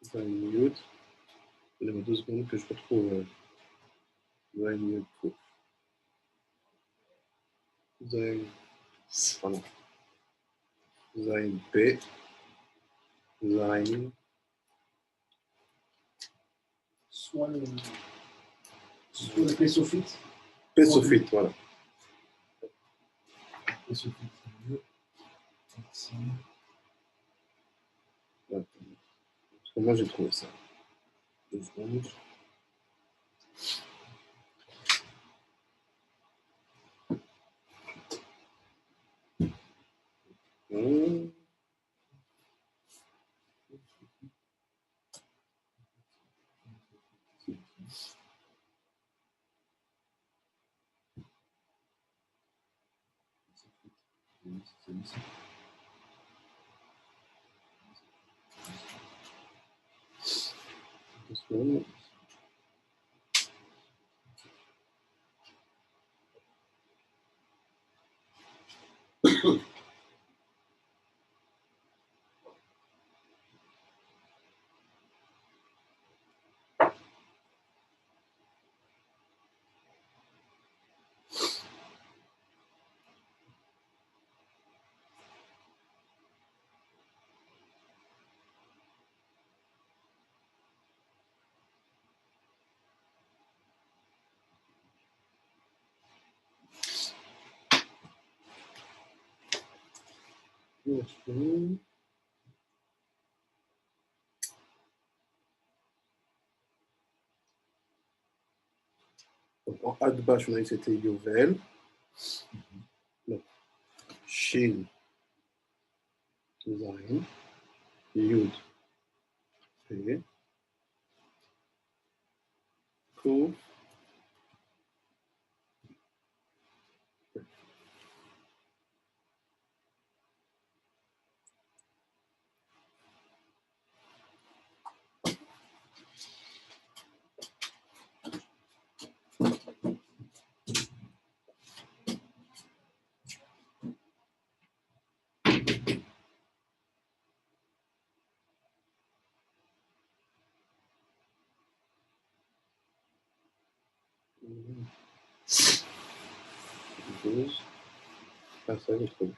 Zain Yud. Donnez-moi 2 secondes que je retrouve Zain Yud. Pardon. Zain P. Zain.
Soit le P-sophite.
P sophite, voilà.
P-sophite.
Comment j'ai trouvé ça? 2 secondes. Donc, en Adbash, on a dit que c'était Yovel. Donc, Shin, Zain, Yud, P, Ko, douze. Ah, ça, j'ai trouvé.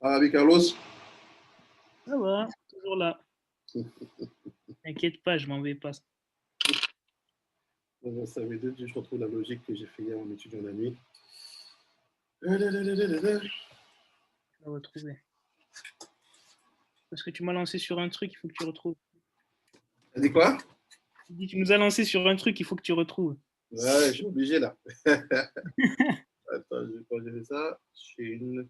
Ah, oui, Carlos?
Ça va, toujours là. T'inquiète pas, je m'en vais pas.
Ça veut dire que je retrouve la logique que j'ai fait hier en étudiant la nuit.
Je vais retrouver. Parce que tu m'as lancé sur un truc, il faut que tu retrouves.
T'as dit quoi?
Tu dis, tu nous as lancé sur un truc, il faut que tu retrouves.
Ouais, je suis obligé là. Attends, quand j'ai fait ça, Shin,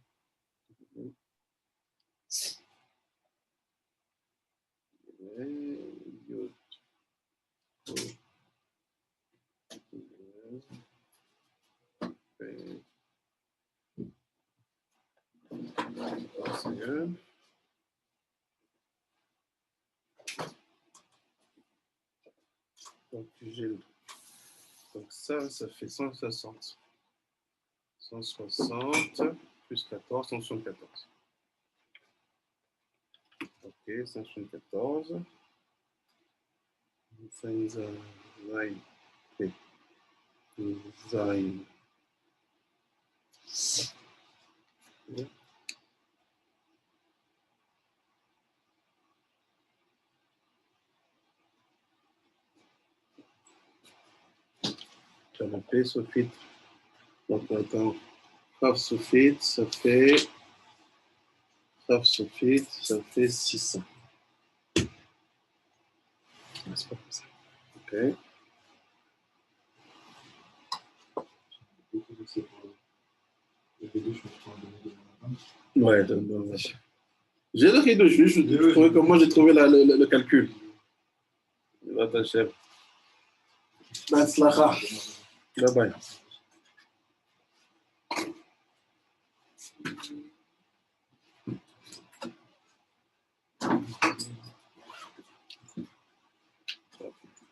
Yud, Ko, P, donc, donc ça fait 160. 160 plus 14, 174. Ok, 174. Zain, P, Zain. Sur le P, sulfite. Donc, attends. Graphe sulfite, ça fait. Graphe sulfite, ça fait 600. C'est pas comme ça. Ok. Ouais, j'ai le rideau, je trouvais comment j'ai trouvé le calcul. Attends, chef. Bye bye.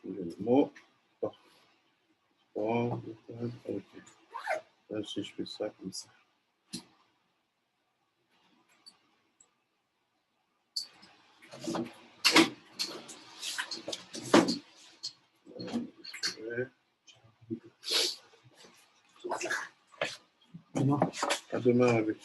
Le mot. Ok. Là, si je fais ça comme ça.
Demain.
À demain avec.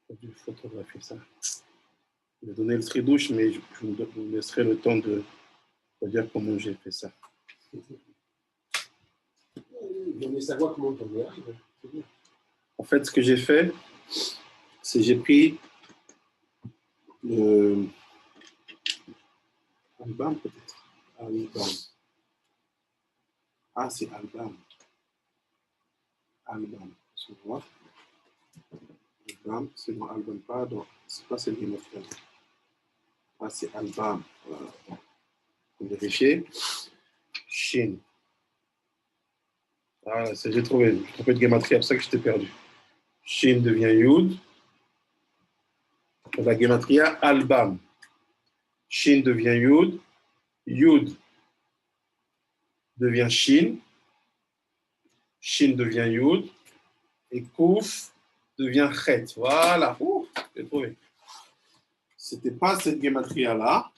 J'ai dû photographier ça. Je vais donner le tridouche, mais je vous laisserai le temps de dire comment j'ai fait ça.
Je voulais savoir comment on y arrive.
En fait, ce que j'ai fait, c'est j'ai pris Le Albam, peut-être. Albam. Ah, c'est Albam. Albam. Tu vois? Albam, c'est dans Albam, pas dans. C'est pas celle qui m'a fait. Ah, c'est Albam. Voilà. Pour vérifier. Shin. Ah, j'ai trouvé. J'ai trompé de gematria, c'est pour ça que je t'ai perdu. Shin devient Yud. La gematria, Albam. Shin devient Yud. Yud devient Shin. Shin devient Yud. Et Kouf devient Chet. Voilà. J'ai trouvé. C'était pas cette gematria-là.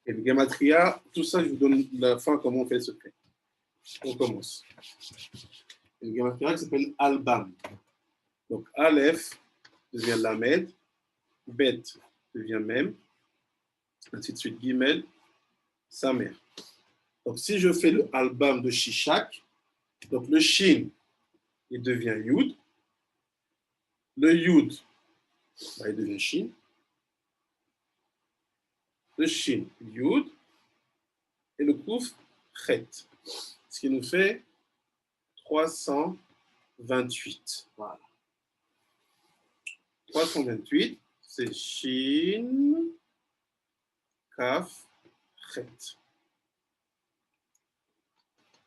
Et le gematria, tout ça, je vous donne la fin, comment on fait le secret. On commence. Et le gematria qui s'appelle Albam. Donc, Aleph devient Lamed. Bet devient Mem. Ainsi de suite. Gimel, Samer. Donc, si je fais le Albam de Shishak, donc le Shin, il devient Yud. Le Yud, il devient Shin. Le Shin, Yud. Et le Kouf, Chet. Ce qui nous fait 328. Voilà. 328, c'est Shin, Kaf, Chet.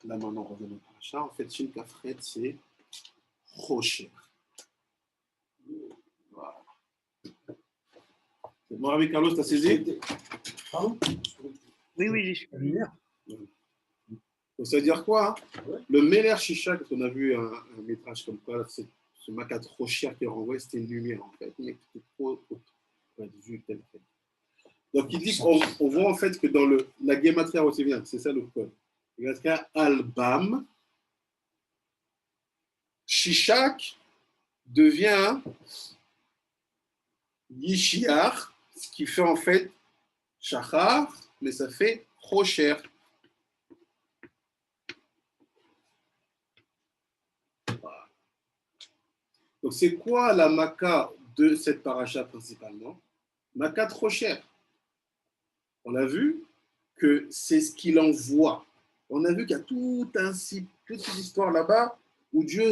Là, maintenant, on revient au paracha. En fait, Shin, Kaf, Chet, c'est Rocher. Voilà. C'est bon, avec Carlos, t'as saisi?
Pardon?
Oui, oui, j'ai suivi.
Donc, ça veut dire quoi? Le Meler Shisha, quand on a vu un métrage comme quoi, c'est ce Makat Rocher qui renvoie, c'était une lumière, en fait, mais c'était trop haute. Donc, il dit qu'on voit en fait que dans la Gematria aussi bien, c'est ça le code. La Gematria Albam, Shishak devient Yishiar, ce qui fait en fait Shachar, mais ça fait Rocher. Voilà. Donc, c'est quoi la Maka de cette paracha principalement? Maka Rocher. On a vu que c'est ce qu'il envoie. On a vu qu'il y a toute une histoire là-bas où Dieu,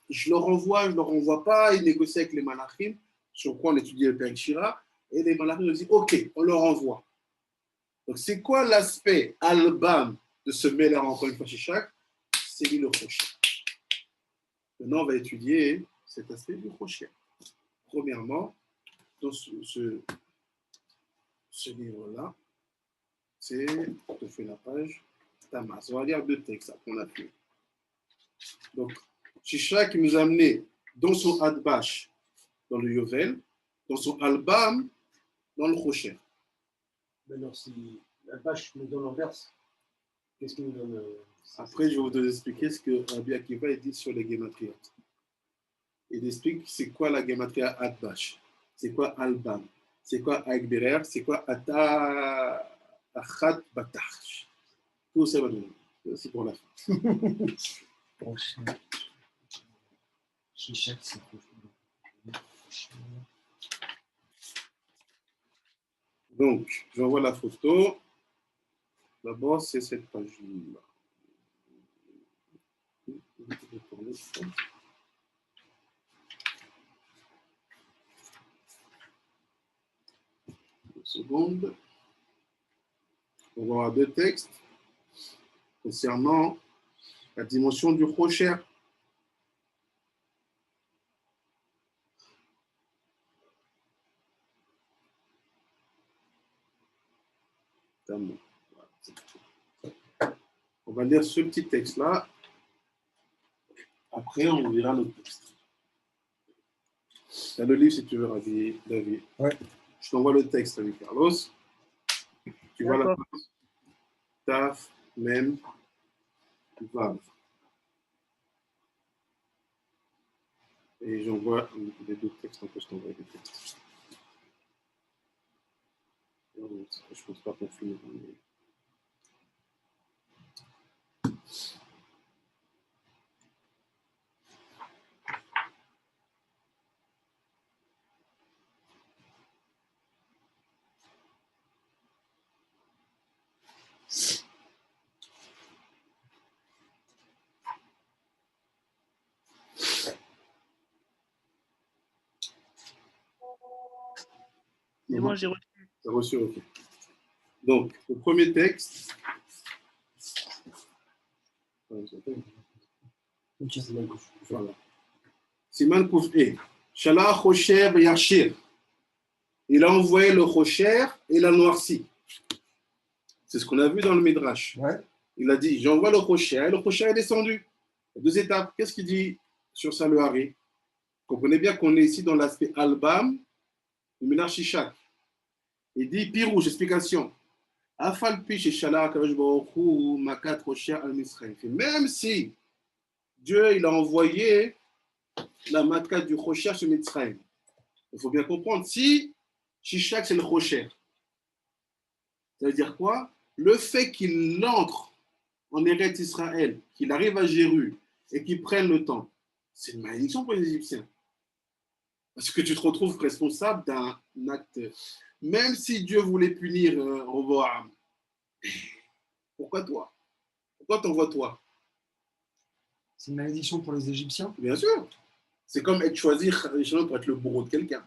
je le renvoie pas, il négocie avec les malachim, sur quoi on étudie le Père Shira, et les malachim nous disent, OK, on le renvoie. Donc, c'est quoi l'aspect albam de ce mêleur encore une fois chez chaque? C'est lui le rocher. Maintenant, on va étudier cet aspect du rocher. Premièrement, dans ce livre-là, c'est, je fais la page, Tamas. On va lire deux textes qu'on a fait. Donc, Shishak qui nous a amené dans son Adbash, dans le Yovel, dans son Albam, dans le Rocher.
Maintenant, si la vache nous donne l'inverse, qu'est-ce qu'il nous donne
Après, je vais vous expliquer ce que Rabbi Akiva dit sur les Gematriot. Il explique c'est quoi la Gematria Adbash, c'est quoi Albam, c'est quoi Agberer, c'est quoi Ata Achat Batach. Tout ça va donner. C'est pour la fin. Donc, j'envoie la photo. D'abord, c'est cette page-là. Une seconde. On va avoir deux textes concernant la dimension du rocher. On va lire ce petit texte-là. Après, on verra notre texte. Tu as le livre si tu veux, David.
Ouais.
Je t'envoie le texte avec Carlos. Tu vois la page. Taf, Mem, Vav. Et j'envoie les deux textes. En fait, je t'envoie les textes. Je ne pense pas qu'on finit.
C'est bon, j'ai reçu.
Tu as reçu, ok. Donc, le premier texte. Voilà. Siman Koufé. Shalach Rocher Yashir. Il a envoyé le Rocher et l'a noirci. C'est ce qu'on a vu dans le Midrash.
Ouais.
Il a dit, j'envoie le Rocher et le Rocher est descendu. Deux étapes. Qu'est-ce qu'il dit sur ça, le Hari? Comprenez bien qu'on est ici dans l'aspect albam du Midrash Shishak. Il dit, Pirouche, explication. Même si Dieu il a envoyé la matka du Rocher sur Mitzrayim, il faut bien comprendre, si Shishak c'est le Rocher, ça veut dire quoi? Le fait qu'il entre en Eretz Israël, qu'il arrive à Jéru et qu'il prenne le temps, c'est une malédiction pour les Égyptiens. Parce que tu te retrouves responsable d'un acte. Même si Dieu voulait punir Roboam, pourquoi toi? Pourquoi t'envoies toi?
C'est une malédiction pour les Égyptiens.
Bien sûr. C'est comme être choisi pour être le bourreau de quelqu'un.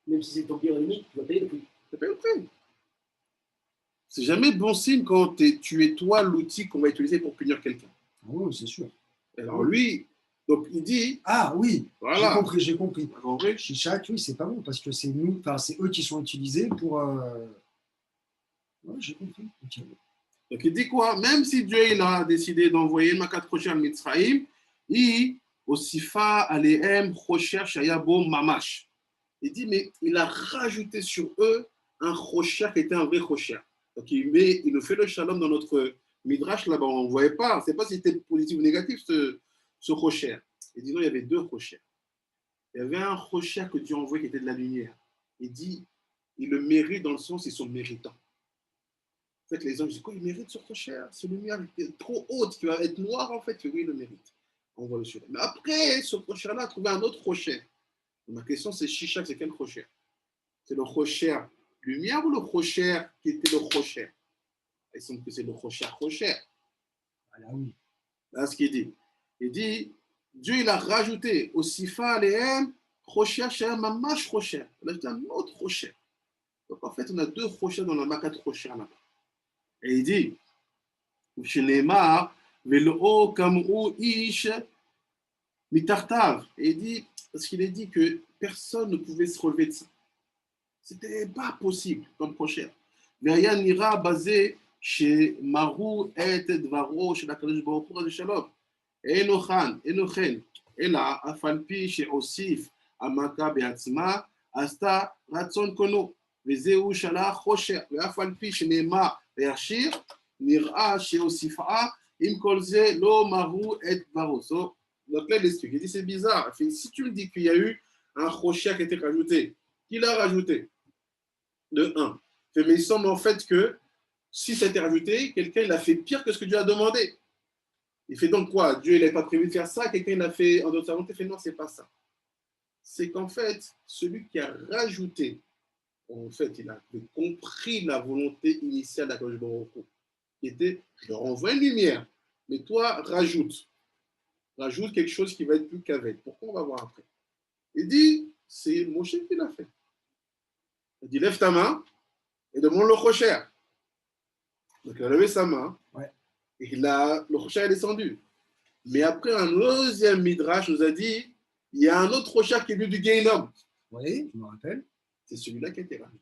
Même si c'est ton pire ennemi, tu vas payer le prix.
Tu payes le prix. C'est jamais bon signe quand tu es toi l'outil qu'on va utiliser pour punir quelqu'un.
Oui, c'est sûr.
Alors lui, donc il dit.
Ah oui,
Voilà.
j'ai compris.
Compris.
Shishak, oui, c'est pas bon parce que c'est nous, enfin c'est eux qui sont utilisés pour. Ouais, j'ai compris. Okay.
Donc il dit quoi? Même si Dieu il a décidé d'envoyer Makat Rocher à Mitzrayim, il Osifa Alehem Rocher Shayabo Mamash. Il dit, mais il a rajouté sur eux un Rocher qui était un vrai Rocher. Donc il nous fait le shalom dans notre Midrash là-bas, on ne voyait pas, on ne sait pas si c'était positif ou négatif ce Rocher. Il dit non, il y avait deux Rochers. Il y avait un Rocher que Dieu a envoyé qui était de la lumière. Il dit, il le mérite dans le sens, ils sont méritants. En fait, les gens disent, quoi, il mérite ce Rocher? C'est une lumière trop haute, qui va être noire en fait. Oui, il le mérite. On voit le sujet. Mais après, ce Rocher-là a trouvé un autre Rocher. Ma question, c'est Shishak, c'est quel Rocher? C'est le Rocher lumière ou le Rocher qui était le Rocher? Il semble que c'est le Rocher.
Ah là oui.
Là, ce qu'il dit. Il dit, Dieu, il a rajouté au Sifa Alehem, Rocher, Shem, Mamash Rocher. Il a ajouté un autre Rocher. Donc en fait, on a deux Rochers dans la Makat Rocher là-bas. Et il dit, Shenemar, Velo Kamru Ish Mitartav. Et il dit, parce qu'il a dit que personne ne pouvait se relever de ça. C'était pas possible comme Rocher. Veria Nira basé chez Marou et Dvaro, chez la Kadosh Baruch Hu de Shalom. Enochen, Ela, Afalpi, chez Osif, Amaka Beatzma, Asta, Ratson Kono, Vezeu Shala, Rocher, Afalpi, chez Nema, Beachir, Nira, chez Osifa, Imkolze, Lo, Marou et Dvaro. Donc là, il explique. Il dit c'est bizarre. Si tu me dis qu'il y a eu un Rocher qui a été rajouté, qui l'a rajouté? De 1. Mais il semble en fait que si ça a été rajouté, quelqu'un il a fait pire que ce que Dieu a demandé. Il fait donc quoi? Dieu il n'avait pas prévu de faire ça, quelqu'un il a fait en d'autres volonté, il fait non, c'est pas ça. C'est qu'en fait, celui qui a rajouté, en fait, il a compris la volonté initiale d'Akadosh Baruch Hu, qui était je leur envoie une lumière, mais toi rajoute quelque chose qui va être plus qu'avec. Pourquoi on va voir après? Il dit, c'est Moshe qui l'a fait. Il dit, lève ta main et demande le Rocher. Donc, il a levé sa main.
Ouais.
Et le Rocher est descendu. Mais après, un deuxième Midrash nous a dit, il y a un autre Rocher qui est venu du Gehinom.
Oui, je me rappelle.
C'est celui-là qui a été rajouté.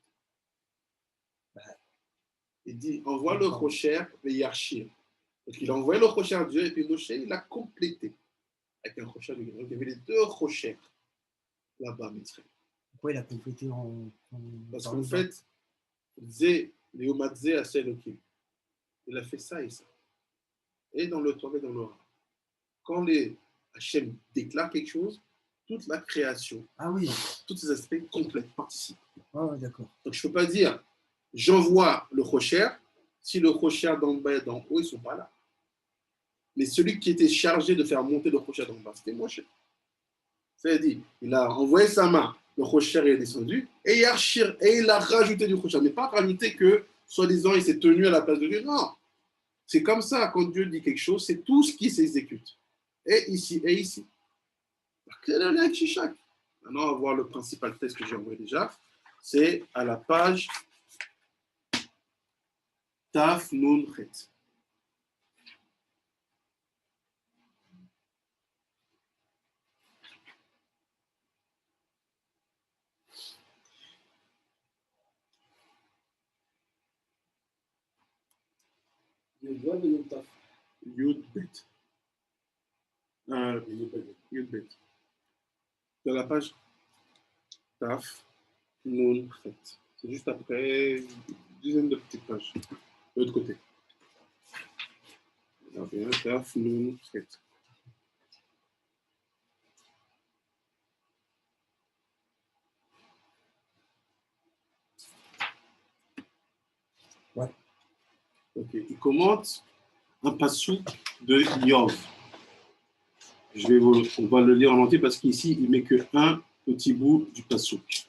Il dit, envoie le Rocher et Yarshir. Donc, il a envoyé le Rocher à Dieu et puis Moshe, il a complété avec un Rocher du Gehinom. Il y avait les deux Rochers là-bas, Mitzrayim.
Pourquoi il a complété
Parce qu'en fait, Zé, Léomatzé, Aselokim, il a fait ça et ça. Et dans le Torah et dans l'Ora. Quand les Hachem déclarent quelque chose, toute la création, tous ces aspects complètes participent.
Ah, d'accord.
Donc je ne peux pas dire, j'envoie le Rocher, si le Rocher d'en bas et d'en haut, ils ne sont pas là. Mais celui qui était chargé de faire monter le Rocher d'en bas, c'était Moshe. C'est-à-dire, il a envoyé sa main, le Rocher est descendu, et il a rajouté du Rocher. Mais pas rajouté que, soi-disant, il s'est tenu à la place de Dieu. Non. C'est comme ça, quand Dieu dit quelque chose, c'est tout ce qui s'exécute. Et ici, et ici. C'est le lien avec Shishak. Maintenant, on va voir le principal texte que j'ai envoyé déjà. C'est à la page Taf Nun Chet. Yud Bet. Yud Bet. De la page Taf Nun Chet. C'est juste après une dizaine de petites pages. De l'autre côté. Taf Nun Chet.
Ouais.
Ok. Il commente un passouk de Yov. On va le lire en entier parce qu'ici, il ne met qu'un petit bout du passouk.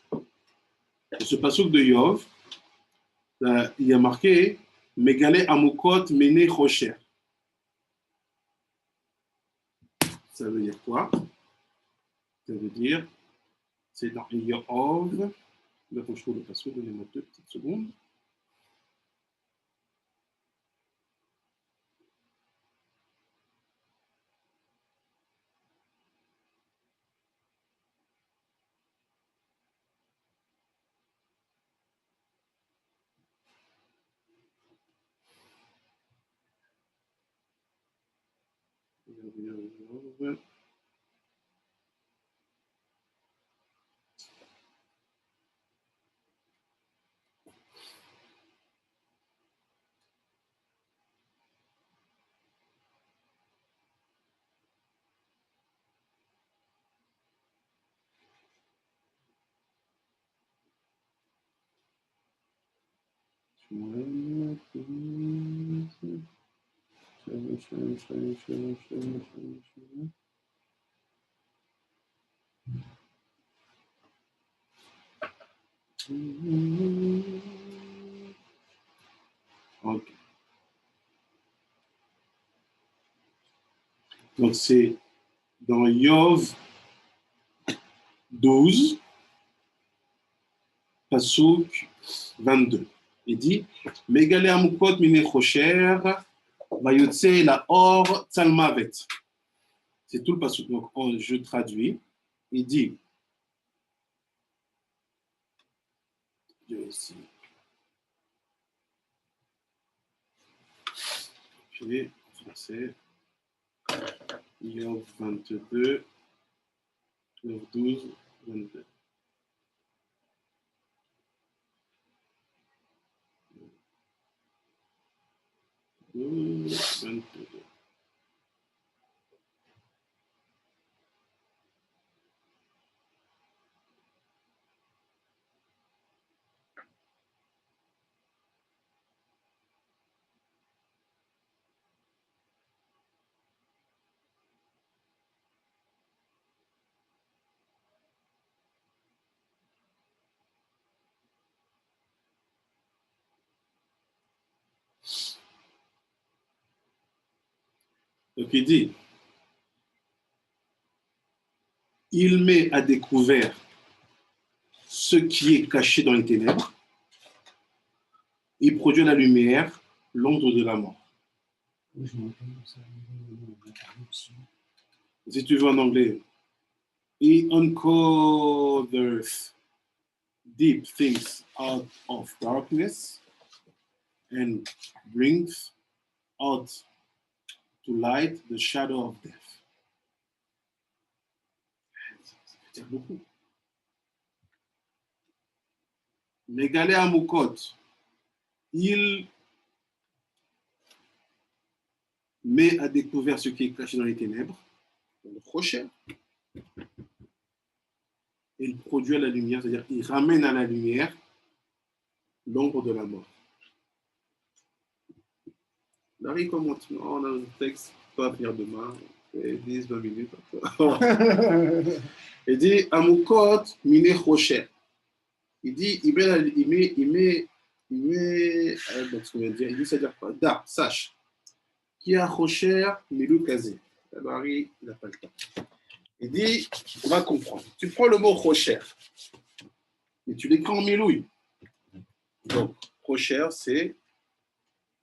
Ce passouk de Yov, il y a marqué Megale Amukot Mene Chosher. Ça veut dire quoi? Ça veut dire, c'est dans Yov. Là, quand je trouve le passouk, donnez-moi 2 petites secondes. Yov. Ok. Donc c'est dans Yov 12, Passouk 22. Il dit Megale Amukot Mine Chosher, Vayotse la Or Tzalmavet. C'est tout le Passouk. Donc je traduis. Il dit ici. Puis en français. Yov 22, Yov 12, 22. Donc il dit, il met à découvert ce qui est caché dans les ténèbres, il produit la lumière, l'ombre de la mort. Si tu veux en anglais, he uncovers deep things out of darkness and brings out to light the shadow of death. Ça veut dire beaucoup. Megale Amukot, il met à découvert ce qui est caché dans les ténèbres, le Chosher, et il produit à la lumière, c'est-à-dire il ramène à la lumière l'ombre de la mort. Larry commente, non, on a un texte, pas à finir demain, 10-20 minutes. Il dit Amukot mine Chosher. Il dit, il donc ce qu'on vient de dire, il dit, c'est-à-dire quoi? Da, sache, qui a Chosher milou kazé. Larry, il n'a pas le temps. Il dit, on va comprendre. Tu prends le mot rocher et tu l'écris en milouï. Donc, rocher, c'est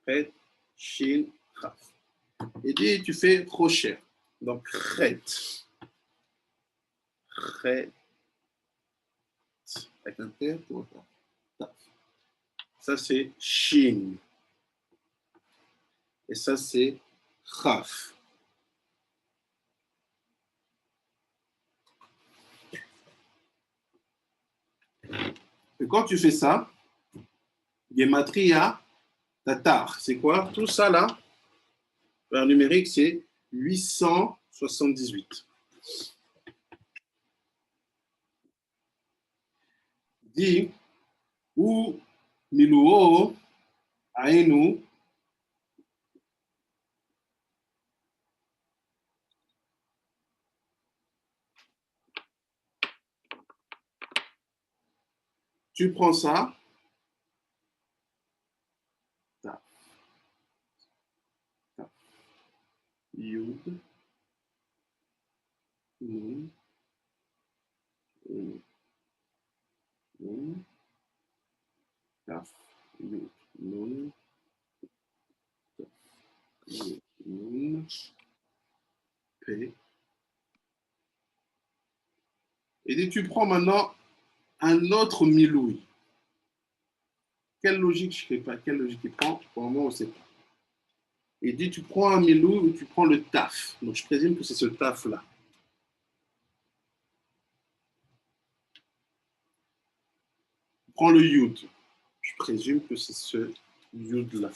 Ret, Shin, Raf. Il dit, tu fais rocher. Donc, Ret. Ret. Avec un T pour Taf. Ça, c'est Shin. Et ça, c'est Raf. Et quand tu fais ça, Gematria Tatar, c'est quoi? Tout ça là, en numérique, c'est 878. Dit, ou Miluo, Aenu, tu prends ça, Taf, Taf, Yud, Nun, Nun, Taf, Yud, Nun, Taf, Yud, Nun, P. Et tu prends maintenant un autre miloui. Quelle logique je ne sais pas, quelle logique il prend? Pour le moment, on ne sait pas. Il dit, tu prends un milou et tu prends le taf. Donc, je présume que c'est ce taf-là. Tu prends le yud. Je présume que c'est ce yud-là.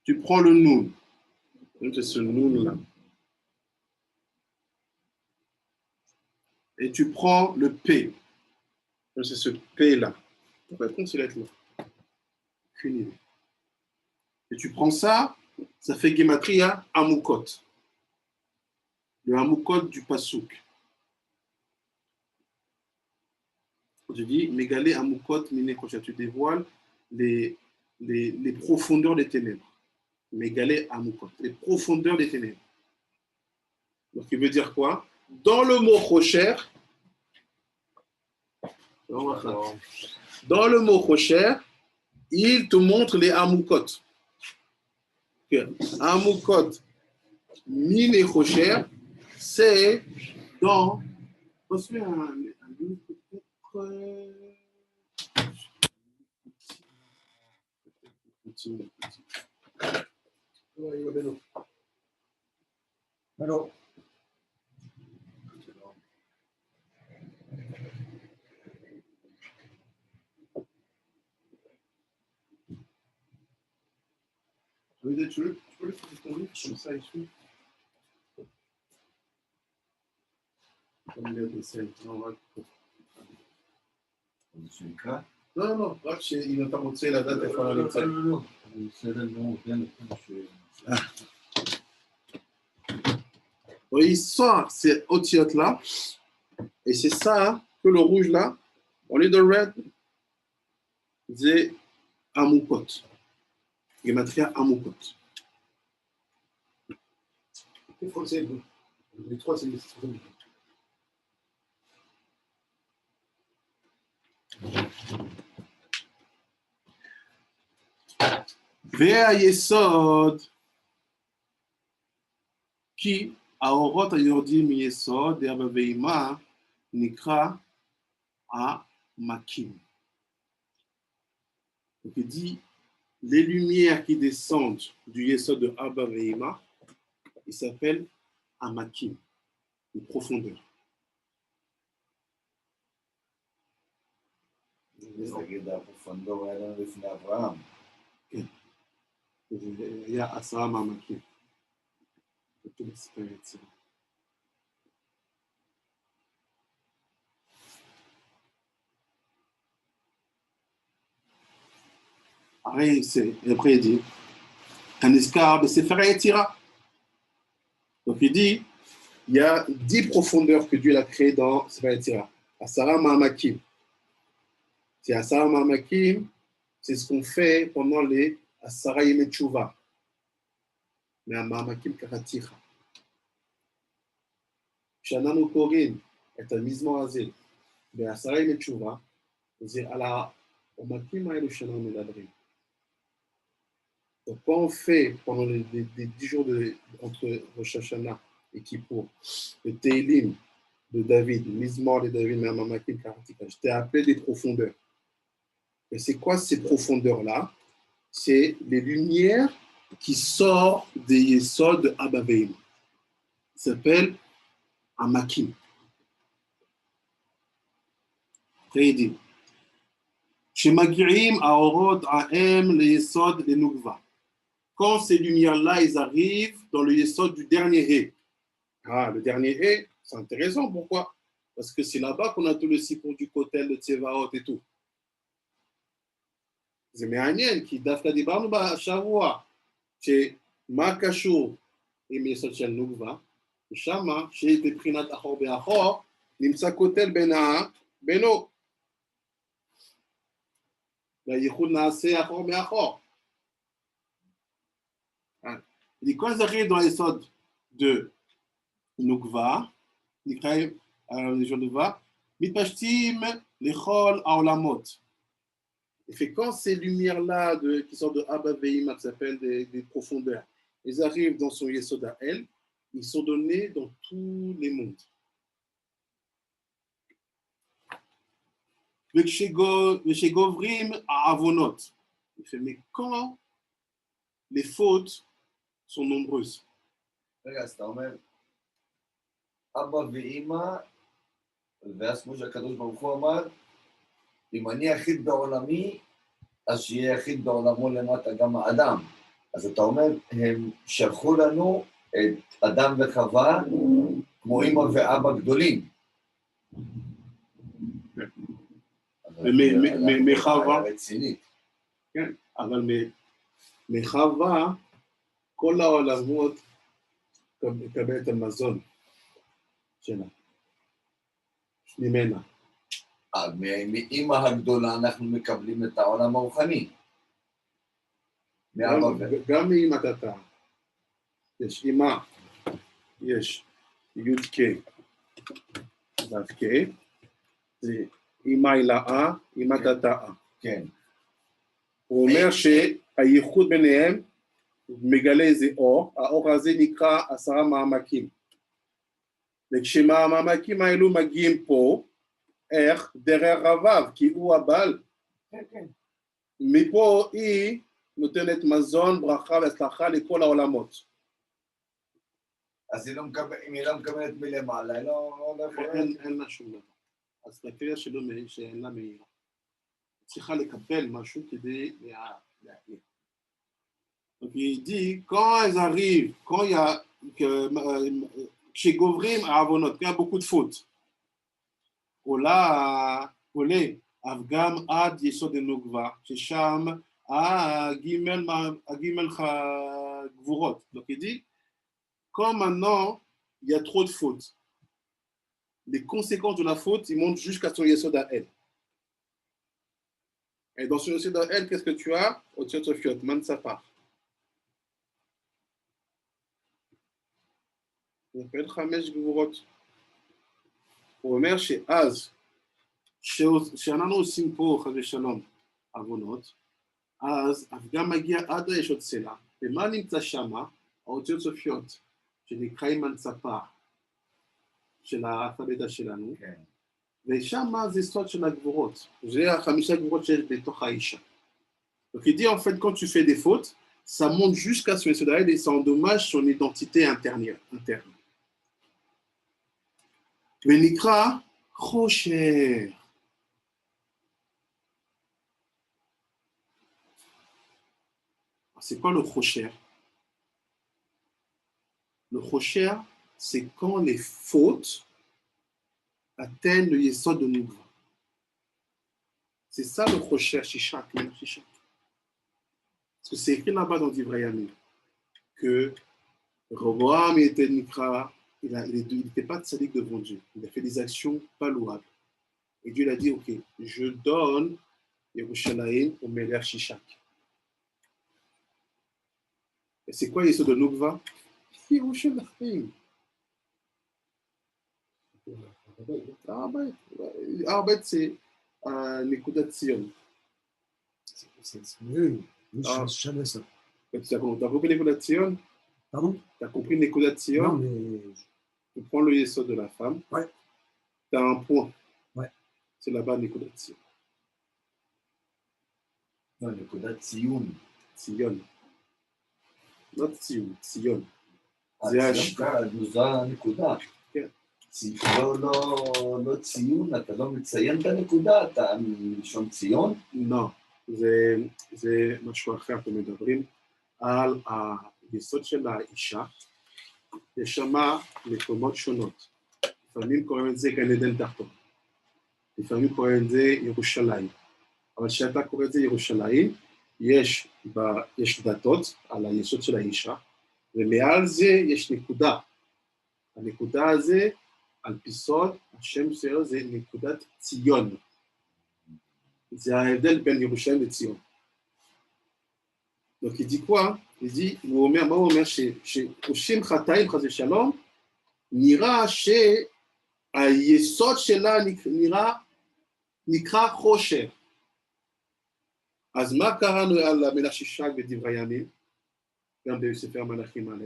Tu prends le nun. Donc, c'est ce nun-là. Et tu prends le p. Donc, c'est ce p-là. La réponse, il est là. Aucune idée. Et tu prends ça, ça fait Gematria Amukot. Le Amukot du Pasuk. Je dis, Mégalé Amukot Mine Kocha, tu dévoiles les profondeurs des ténèbres. Mégalé Amukot, les profondeurs des ténèbres. Donc, il veut dire quoi? Dans le mot Rocher, il te montre les Amukot. Amukot Mine Rocher, c'est dans. On se fait un livre peut-être.
Alors,
Tu peux le faire ton livre comme ça ici? Comme il y a des scènes. Non, il n'a pas montré la date.
non.
Oui, ça, c'est Otiot là. Et c'est ça que le rouge là, au lieu de red, c'est Amukot. Gematria Amukot.
Il faut que c'est les trois, c'est les
והיסוד, כי האורות היורדים מיסוד, דאבא ואימה, נקרא המקים. Donc il dit, les lumières qui descendent du Yesod de Abba Veima, il s'appelle Amakim, une profondeur. Il y a Asam Amakim. Après, il dit, Kaniskar, Sefer Yetzira. Donc il dit, il y a 10 profondeurs que Dieu a créées dans Sefer Yetzira. Asara Ma'amakim. C'est Asara Ma'amakim, c'est ce qu'on fait pendant les Asara Yemei Tshuva. מהמעמקים קראתיך. כשאנחנו קוראים את המזמור הזה בעשרה ימי תשובה, זה על העומקים האלו שאנחנו מדברים. Donc, quand on fait pendant les 10 jours entre Rosh Hashanah et Kippour, le Teilim de David, le Mizmor de David, Mamakim Karatika, je t'ai appelé des profondeurs. Et c'est quoi ces profondeurs-là? C'est les lumières qui sortent des Yesod de Abba Ve'im. Ça s'appelle Amakim. Après, il dit Shemagirim Aorot Ahem le Yesod le Nukva. Quand ces lumières-là, ils arrivent dans le Yesod du dernier Hé. Ah, le dernier Hé, c'est intéressant. Pourquoi? Parce que c'est là-bas qu'on a tout le Sipour du Kotel, le Tsevaot et tout. זה מעניין, כי דווקא דיברנו בשבוע שמה קשור עם יסוד של נוגבה, ושמה שבבחינת אחור באחור נמצא כותל בינו. והייחוד נעשה אחור מאחור. quand ils arrivent dans les yesod de נוגבה, נקראים les jours de נוגבה, מתפשטים לכל העולמות. Et fait quand ces lumières-là qui sortent de Abba Ve'im, qui s'appellent des profondeurs, ils arrivent dans son Yesod à elle, ils sont donnés dans tous les mondes. Govrim à Avonot. Il fait, mais quand les fautes sont nombreuses.
רגע, אז אתה אומר, אבא ואמא, ואז כמו שהקדוש ברוך הוא אמר, אם אני יחיד בעולמי, אז שיהיה יחיד בעולמו למטה גם האדם. אז אתה אומר, הם שלחו לנו את אדם וחווה, כמו אמא ואבא גדולים.
מחווה, כן, אבל מחווה, כל העולמות מקבל את המזון שלה, ממנה.
מאמא הגדולה אנחנו מקבלים את העולם הרוחני.
גם מאמא תתה. יש אמא, יש יוד קי, דף קי, זה אמא הילאה, אמא תתה.
כן.
הוא אומר שהייחוד ביניהם מגלה איזה אור, האור הזה נקרא 10 מעמקים. וכשהמעמקים האלו מגיעים פה, איך? דרך רבב, כי הוא הבעל. מפה היא נותנת מזון, ברכה והצלחה לכל העולמות.
אז אם היא לא מקבלת מלמעלה, היא לא יכולה...
אין לה שום דבר. אז לקריאה שלו שאין לה מהירה. צריכה לקבל משהו כדי להעיר. Donc il dit, quand elles arrivent, quand il y a, chez Govrim à Avonot, il y a beaucoup de fautes. עולה, אבגם עד יסוד הנוגבה, ששם הגימל גבורות. Donc il dit, quand maintenant il y a trop de fautes, les conséquences de la faute, ils montent jusqu'à son yesod à elle. Et dans son yesod à elle, qu'est-ce que tu as? Au-dessus de Sofiot, Mansapar. On appelle Chamesh Gvurot. הוא אומר שאז, שאנחנו עושים פה חס ושלום עוונות, אז גם מגיע עד הישות סלע, ומה נמצא שמה? האותיות סופיות, שנקראים מנצפה של האלפבית שלנו, ושם זה סוד של הגבורות, זה 5 גבורות שיש בתוך האישה. Donc il dit en fait quand tu fais des fautes, ça monte jusqu'à son Yesod et ça endommage son identité interne. ונקרא חושר. C'est quoi le חושר? Le חושר, c'est quand les fautes atteignent le yesod de Nugva. C'est ça le חושר, Shishak. Parce que c'est écrit là-bas dans Divrei Yamim que Roboam était Nikra. Il n'était pas tzaddik devant Dieu. Il a fait des actions pas louables. Et Dieu l'a dit, ok, je donne Yerushalayim au Melech Shishak. Et c'est quoi l'histoire de Nukva? Yerushalayim. Arbeit, c'est Nekudat Tzion.
Oui,
Ah.
je savais ça.
Tu as compris Nekudat Tzion?
Pardon?
Tu as compris Nekudat
Non,
Tzion?
mais.
Tu prends le yesod de la femme.
Ouais.
Tu as un point.
Ouais.
C'est là-bas Nekudat Tzion.
Non, le Kodat Tzion.
Tzion. Not Tzion, Tzion.
Tzion, זה הנקודה.
כן.
לא ציון, אתה לא מציין את הנקודה, אתה מלשון ציון?
לא, זה משהו אחר, אתם מדברים על היסוד של האישה, יש שם מקומות שונות. לפעמים קוראים את זה גן עדן תחתון, לפעמים קוראים את זה ירושלים, אבל כשאתה קורא את זה ירושלים, יש דתות על היסוד של האישה, ומעל זה יש נקודה. הנקודה הזה, על פי סוד, השם שלו זה נקודת ציון. זה ההבדל בין ירושלים לציון. Donc il dit quoi? Il dit, מה הוא אומר? שחושים חטאים חס ושלום, נראה שהיסוד שלה נקרא חושך. אז מה קראנו על המלך שישק בדברי הימים? גם בספר המלכים א',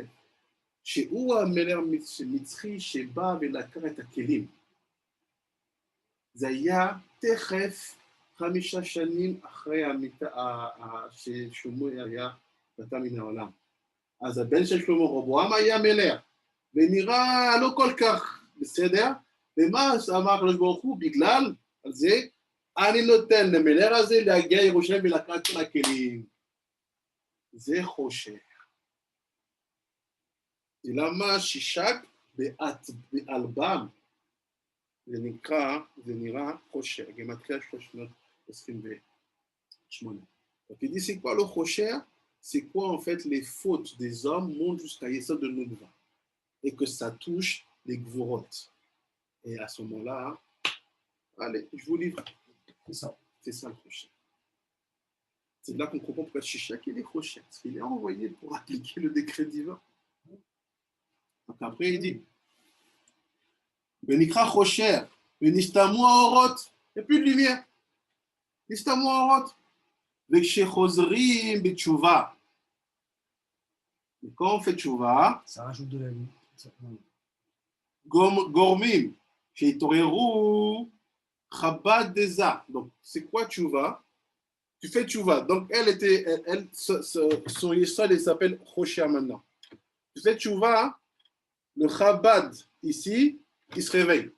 שהוא המלך המצרי שבא ולקח את הכלים. זה היה תכף 5 שנים אחרי ששלמה היה נתן מן העולם. אז הבן של שלמה רבעם היה מלך, ונראה לא כל כך בסדר, ומה אמר הקדוש ברוך הוא? בגלל על זה, אני נותן למלך הזה להגיע ירושלים ולקחת כל הכלים. זה חושך. למה שישק באלבם, זה נראה חושך, גמטריה 328. Donc il dit c'est quoi le khosher? C'est quoi en fait les fautes des hommes montent jusqu'à Yesod de Nukva et que ça touche les gvorot. Et à ce moment-là, allez, je vous livre. C'est ça le khosher. C'est là qu'on comprend pourquoi Shishak il est khosher, parce qu'il est envoyé pour appliquer le décret divin. Donc après il dit Benikra khosher, Benistamou aorot, il n'y a plus de lumière. Nistamou aorot. וכשחוזרים בתשובה. quand on fait תשובה,
ça rajoute de la vie.
גורמים שהתעוררו חב"ד דזה. Donc, c'est quoi תשובה? Tu fais תשובה. Donc, son yesod, il s'appelle Choshia maintenant. Tu fais תשובה, le Chabad ici, il se réveille.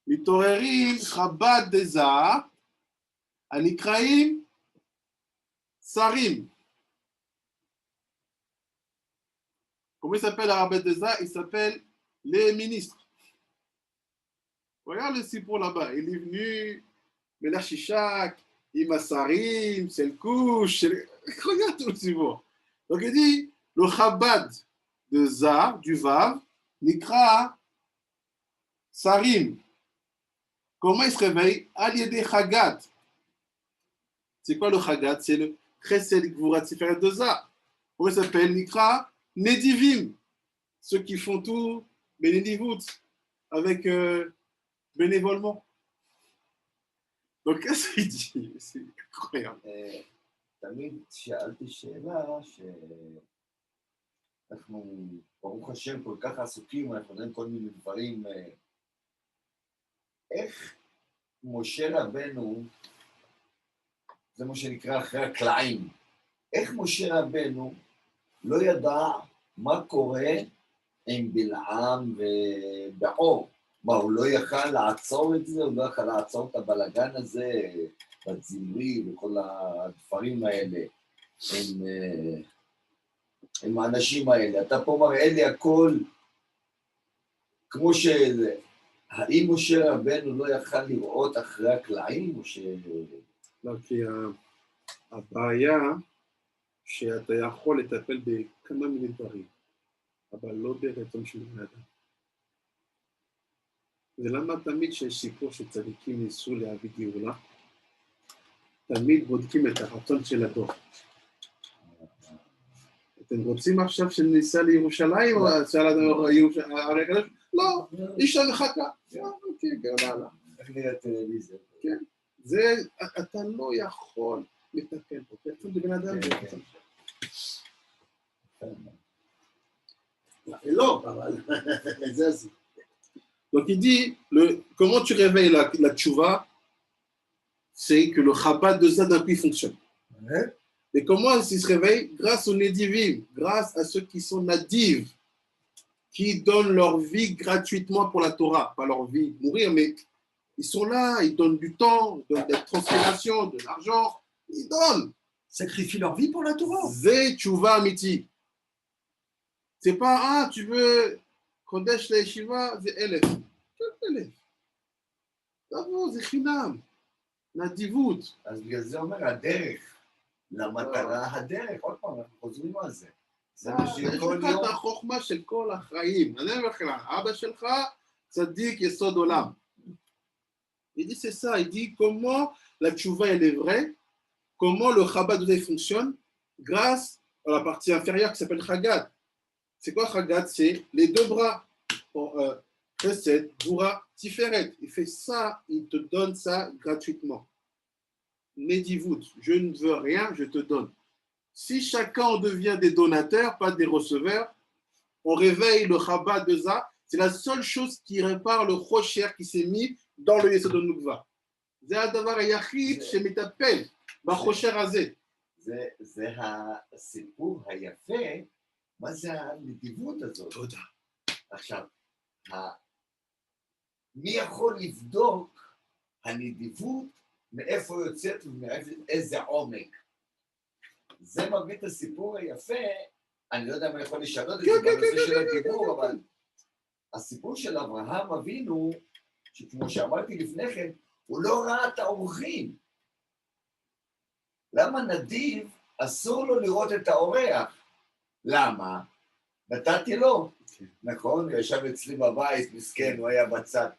מתעוררים חב"ד דזה, הנקראים שרים. Comment il s'appelle Arabet Deza? Il s'appelle les ministres. Regarde le Sipour là-bas. Il est venu, Melach Shishak, Imasarim, c'est le couche. Regarde tout le Sipour. Donc il dit le Chabad de Za, du Vav, Nikra Sarim. Comment il se réveille? Al-Yedé Chagat. C'est quoi le Chagat? C'est le Chesed Gvurat Tiferet de Za. Comment il s'appelle? Nikra Nedivim. Ceux qui font tout bénédivout avec bénévolement. Donc, qu'est-ce qu'il dit? C'est incroyable.
תמיד שאלתי שאלה שאנחנו, ברוך השם, כל כך עסוקים, אנחנו יודעים כל מיני דברים. איך משה רבנו, זה מה שנקרא אחרי הקלעים, איך משה רבנו לא ידע מה קורה עם בלעם ובעור? מה, הוא לא יכל לעצור את זה? הוא לא יכל לעצור את הבלגן הזה, בזמרי וכל הדברים האלה, עם האנשים האלה. אתה פה מראה לי הכל כמו שזה. האם משה רבנו לא יכל לראות אחרי הקלעים או ש...
לא, כי הבעיה שאתה יכול לטפל בכמה מיני דברים, אבל לא ברצון של בני אדם. ולמה תמיד שיש סיפור שצדיקים ניסו להביא גאולה, תמיד בודקים את הרצון של הדור. אתם רוצים עכשיו שניסע לירושלים או הרי הקדוש? לא, אישה מחכה. אוקיי, יאללה.
איך נראית טלוויזיה?
כן, זה, אתה לא יכול לטפל פה, בעצם בבן אדם.
לא, אבל זה הסיפור.
Donc il dit, comment tu réveilles la tchouva, c'est que le Chabad de ça d'un coup il fonctionne.
Ouais.
Et comment il se réveille? Grâce aux Nedivim, grâce à ceux qui sont nadives, qui donnent leur vie gratuitement pour la Torah, pas leur vie mourir, mais ils sont là, ils donnent du temps, ils donnent des transpirations, de l'argent, ils donnent.
Sacrifient leur vie pour la Torah.
Zé tchouva amiti. C'est pas, ah, tu veux Kodesh la Yeshiva, c'est Elef. Quel Elef? D'abord, c'est Chinam. נדיבות.
אז בגלל זה אומר הדרך, למטרה הדרך, עוד פעם, אנחנו חוזרים על זה. זה מה
יש
שכל
לך
יום...
את החוכמה של כל החיים. אני אומר לך, אבא שלך צדיק יסוד עולם. Il dit c'est ça, il dit comment la tchouva elle est vraie, comment le Chabad fonctionne grâce à la partie inférieure qui s'appelle Chagat. C'est quoi Chagat? C'est les deux bras. Chesed, Goura, Tiferet. Il fait ça, il te donne ça gratuitement. Nedivut, je ne veux rien, je te donne. Si chacun on devient des donateurs, pas des receveurs, on réveille le Chabad de ça. C'est la seule chose qui répare le Rocher qui s'est mis dans le Yesod Nukva. C'est הדבר היחיד שמטפל בחושר הזה.
זה הסיפור היפה, מה זה הנדיבות הזאת?
תודה.
עכשיו, מי יכול לבדוק הנדיבות מאיפה יוצאת ומאיזה עומק? זה מביא את הסיפור היפה, אני לא יודע אם אני יכול לשנות את זה בנושא של הדיבור, אבל הסיפור של אברהם אבינו, שכמו שאמרתי לפני כן, הוא לא ראה את האורחים. למה נדיב אסור לו לראות את האורח? למה? נתתי לו. נכון? הוא ישב אצלי בבית, מסכן, הוא היה בצד.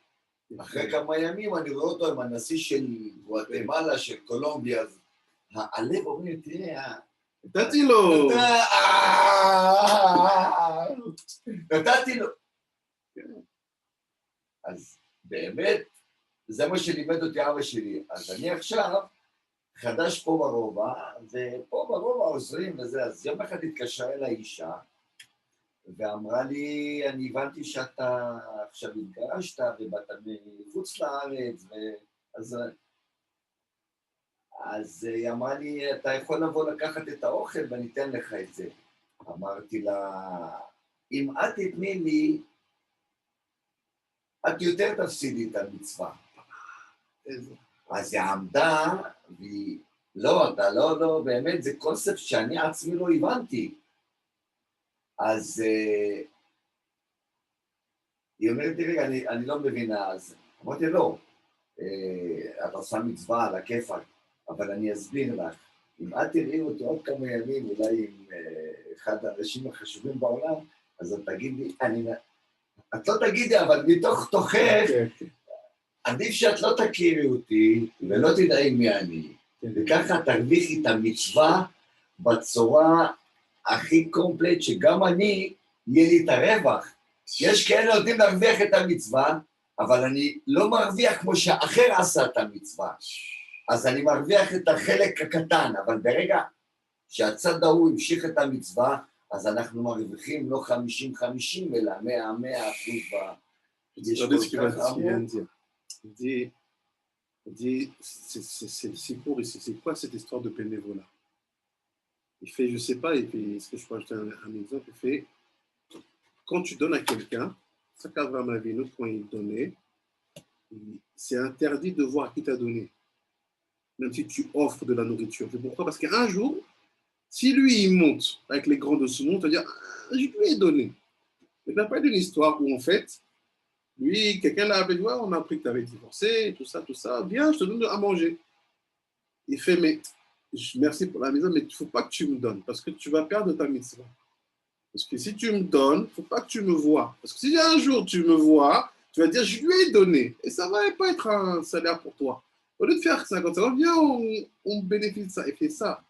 אחרי כמה ימים אני רואה אותו עם הנשיא של גואטמלה, של קולומביה, אז הלב אומר, תראה,
נתתי לו.
נתתי לו. אז באמת, זה מה שלימד אותי אבא שלי. אז אני עכשיו חדש פה ברובע, ופה ברובע עוזרים וזה, אז יום אחד התקשרה אליי אישה, ואמרה לי, אני הבנתי שאתה עכשיו התגרשת ובאת מחוץ לארץ, אז היא אמרה לי, אתה יכול לבוא לקחת את האוכל ואני אתן לך את זה. אמרתי לה, אם את תתני לי, את יותר תפסידי את המצווה. אז היא עמדה, והיא, לא, אתה לא, באמת זה קונספט שאני עצמי לא הבנתי. אז היא אומרת לי, רגע, אני לא מבינה, אז אמרתי, לא, את עושה מצווה על הכיפק, אבל אני אסביר לך, אם את תראי אותו עוד כמה ימים, אולי עם אחד האנשים החשובים בעולם, אז את תגידי, את לא תגידי, אבל מתוך תוכך, עדיף שאת לא תכירי אותי, ולא תדעי מי אני, וככה תרוויחי את המצווה בצורה הכי קומפלט, שגם אני, יהיה לי את הרווח. יש כאלה יודעים להרוויח את המצווה, אבל אני לא מרוויח כמו שאחר עשה את המצווה. אז אני מרוויח את החלק הקטן, אבל ברגע שהצד ההוא המשיך את המצווה, אז אנחנו מרוויחים לא 50-50, אלא 100%
Regardez ce qu'il vient de dire. Il dit c'est pour ici, c'est quoi cette histoire de bénévolat? Il fait, je sais pas, et puis est-ce que je peux ajouter un exemple? Il fait, quand tu donnes à quelqu'un, ça qu'Abraham Avinu, quand il donnait, c'est interdit de voir qui t'a donné, même si tu offres de la nourriture. C'est pourquoi? Parce qu'un jour, si lui il monte avec les grands de ce monde, tu vas dire, je lui ai donné. Il n'a pas d'une histoire où en fait, lui, quelqu'un l'a appelé, ouais, on a appris que tu avais divorcé, tout ça, viens, je te donne à manger. Il fait, mais merci pour la maison, mais il ne faut pas que tu me donnes, parce que tu vas perdre ta mitzvah. Parce que si tu me donnes, il ne faut pas que tu me vois. Parce que si un jour tu me vois, tu vas dire, je lui ai donné, et ça ne va pas être un salaire pour toi. Au lieu de faire 50 euros, viens, on bénéficie de ça, et fait ça.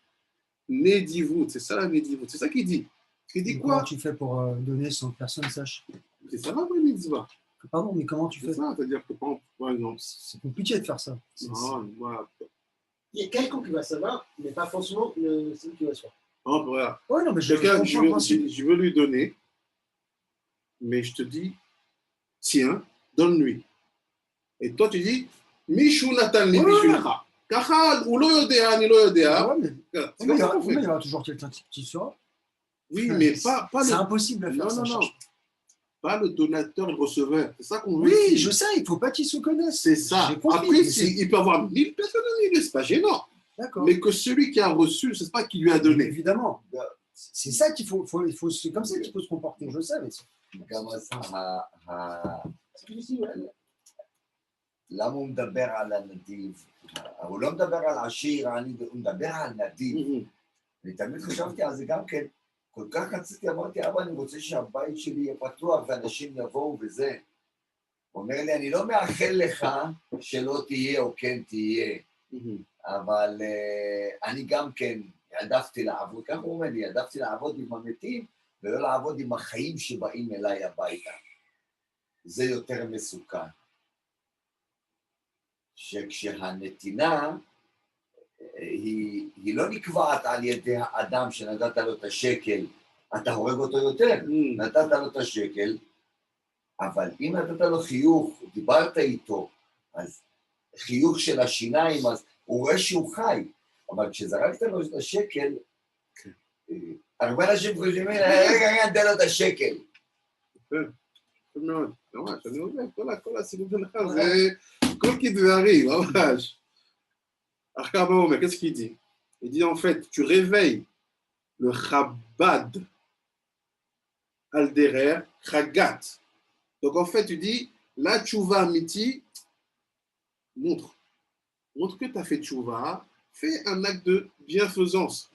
Nedivut, c'est ça la Nedivut, c'est ça qu'il dit. Qui dit
Comment
quoi?
tu fais pour donner sans que personne sache?
C'est ça la vraie mitzvah.
Pardon, mais comment tu
C'est
fais?
ça, c'est-à-dire que par exemple,
C'est compliqué de faire ça.
non, voilà.
Il y a quelqu'un qui va savoir, mais pas forcément celui qui va se faire.
Oh, voilà.
Ouais, non, mais je
Quelqu'un,
comprends le principe.
je veux lui donner, mais je te dis, tiens, donne-lui. Et toi, tu dis, Michou Nathan li
Ouais.
Mishulcha. Kachal, ou lo yodea, ni lo yodea.
Ouais, mais
Voilà, c'est
mais
comme
il y
ça
aura-
qu'on
mais il
fait.
y aura toujours quelqu'un qui saura.
Oui, mais pas
C'est
le.
impossible à faire
Non,
ça.
non, non.
cherche.
Pas le donateur et le receveur. C'est ça qu'on veut
Oui,
ici.
je sais, il ne faut pas qu'ils se connaissent.
C'est ça.
J'ai compris,
Après,
mais c'est-
il peut avoir 1000 personnes à donner, c'est pas gênant.
D'accord.
Mais que celui qui a reçu, c'est pas qui lui a donné.
Évidemment. C'est ça qu'il faut, c'est comme ça qu'il faut se comporter, je sais. Mais
גם אז
C'est difficile, ouais.
למה הוא מדבר על הנדיב? הוא לא מדבר על עשיר, הוא מדבר על נדיב.
Mhm.
אני תמיד חשבתי על זה גם כן, כל כך רציתי, אמרתי, אבא, אני רוצה שהבית שלי יהיה פתוח ואנשים יבואו וזה. הוא אומר לי, אני לא מאחל לך שלא תהיה או כן תהיה,
Mhm.
אבל אני גם כן העדפתי לעבוד, כך הוא אומר לי, העדפתי לעבוד עם המתים ולא לעבוד עם החיים שבאים אליי הביתה. זה יותר מסוכן. שכשהנתינה היא לא נקבעת על ידי האדם שנתת לו את השקל, אתה הורג אותו יותר,
Mhm.
נתת לו את השקל, אבל אם נתת לו חיוך, דיברת איתו, אז חיוך של השיניים, אז הוא רואה שהוא חי, אבל כשזרקת לו את השקל, הרבה אנשים חושבים, רגע, תן לו את השקל.
טוב מאוד. ממש, אני אומר, כל הסיבוב שלך זה כל כדברי, ממש. אחר כך אומר, qu'est-ce qu'il dit? Il dit en fait, tu réveilles le Chabad Alderer Chagat. Donc en fait, tu dis, là, tchouva miti, montre que tu as fait tchouva, fais un acte de bienfaisance,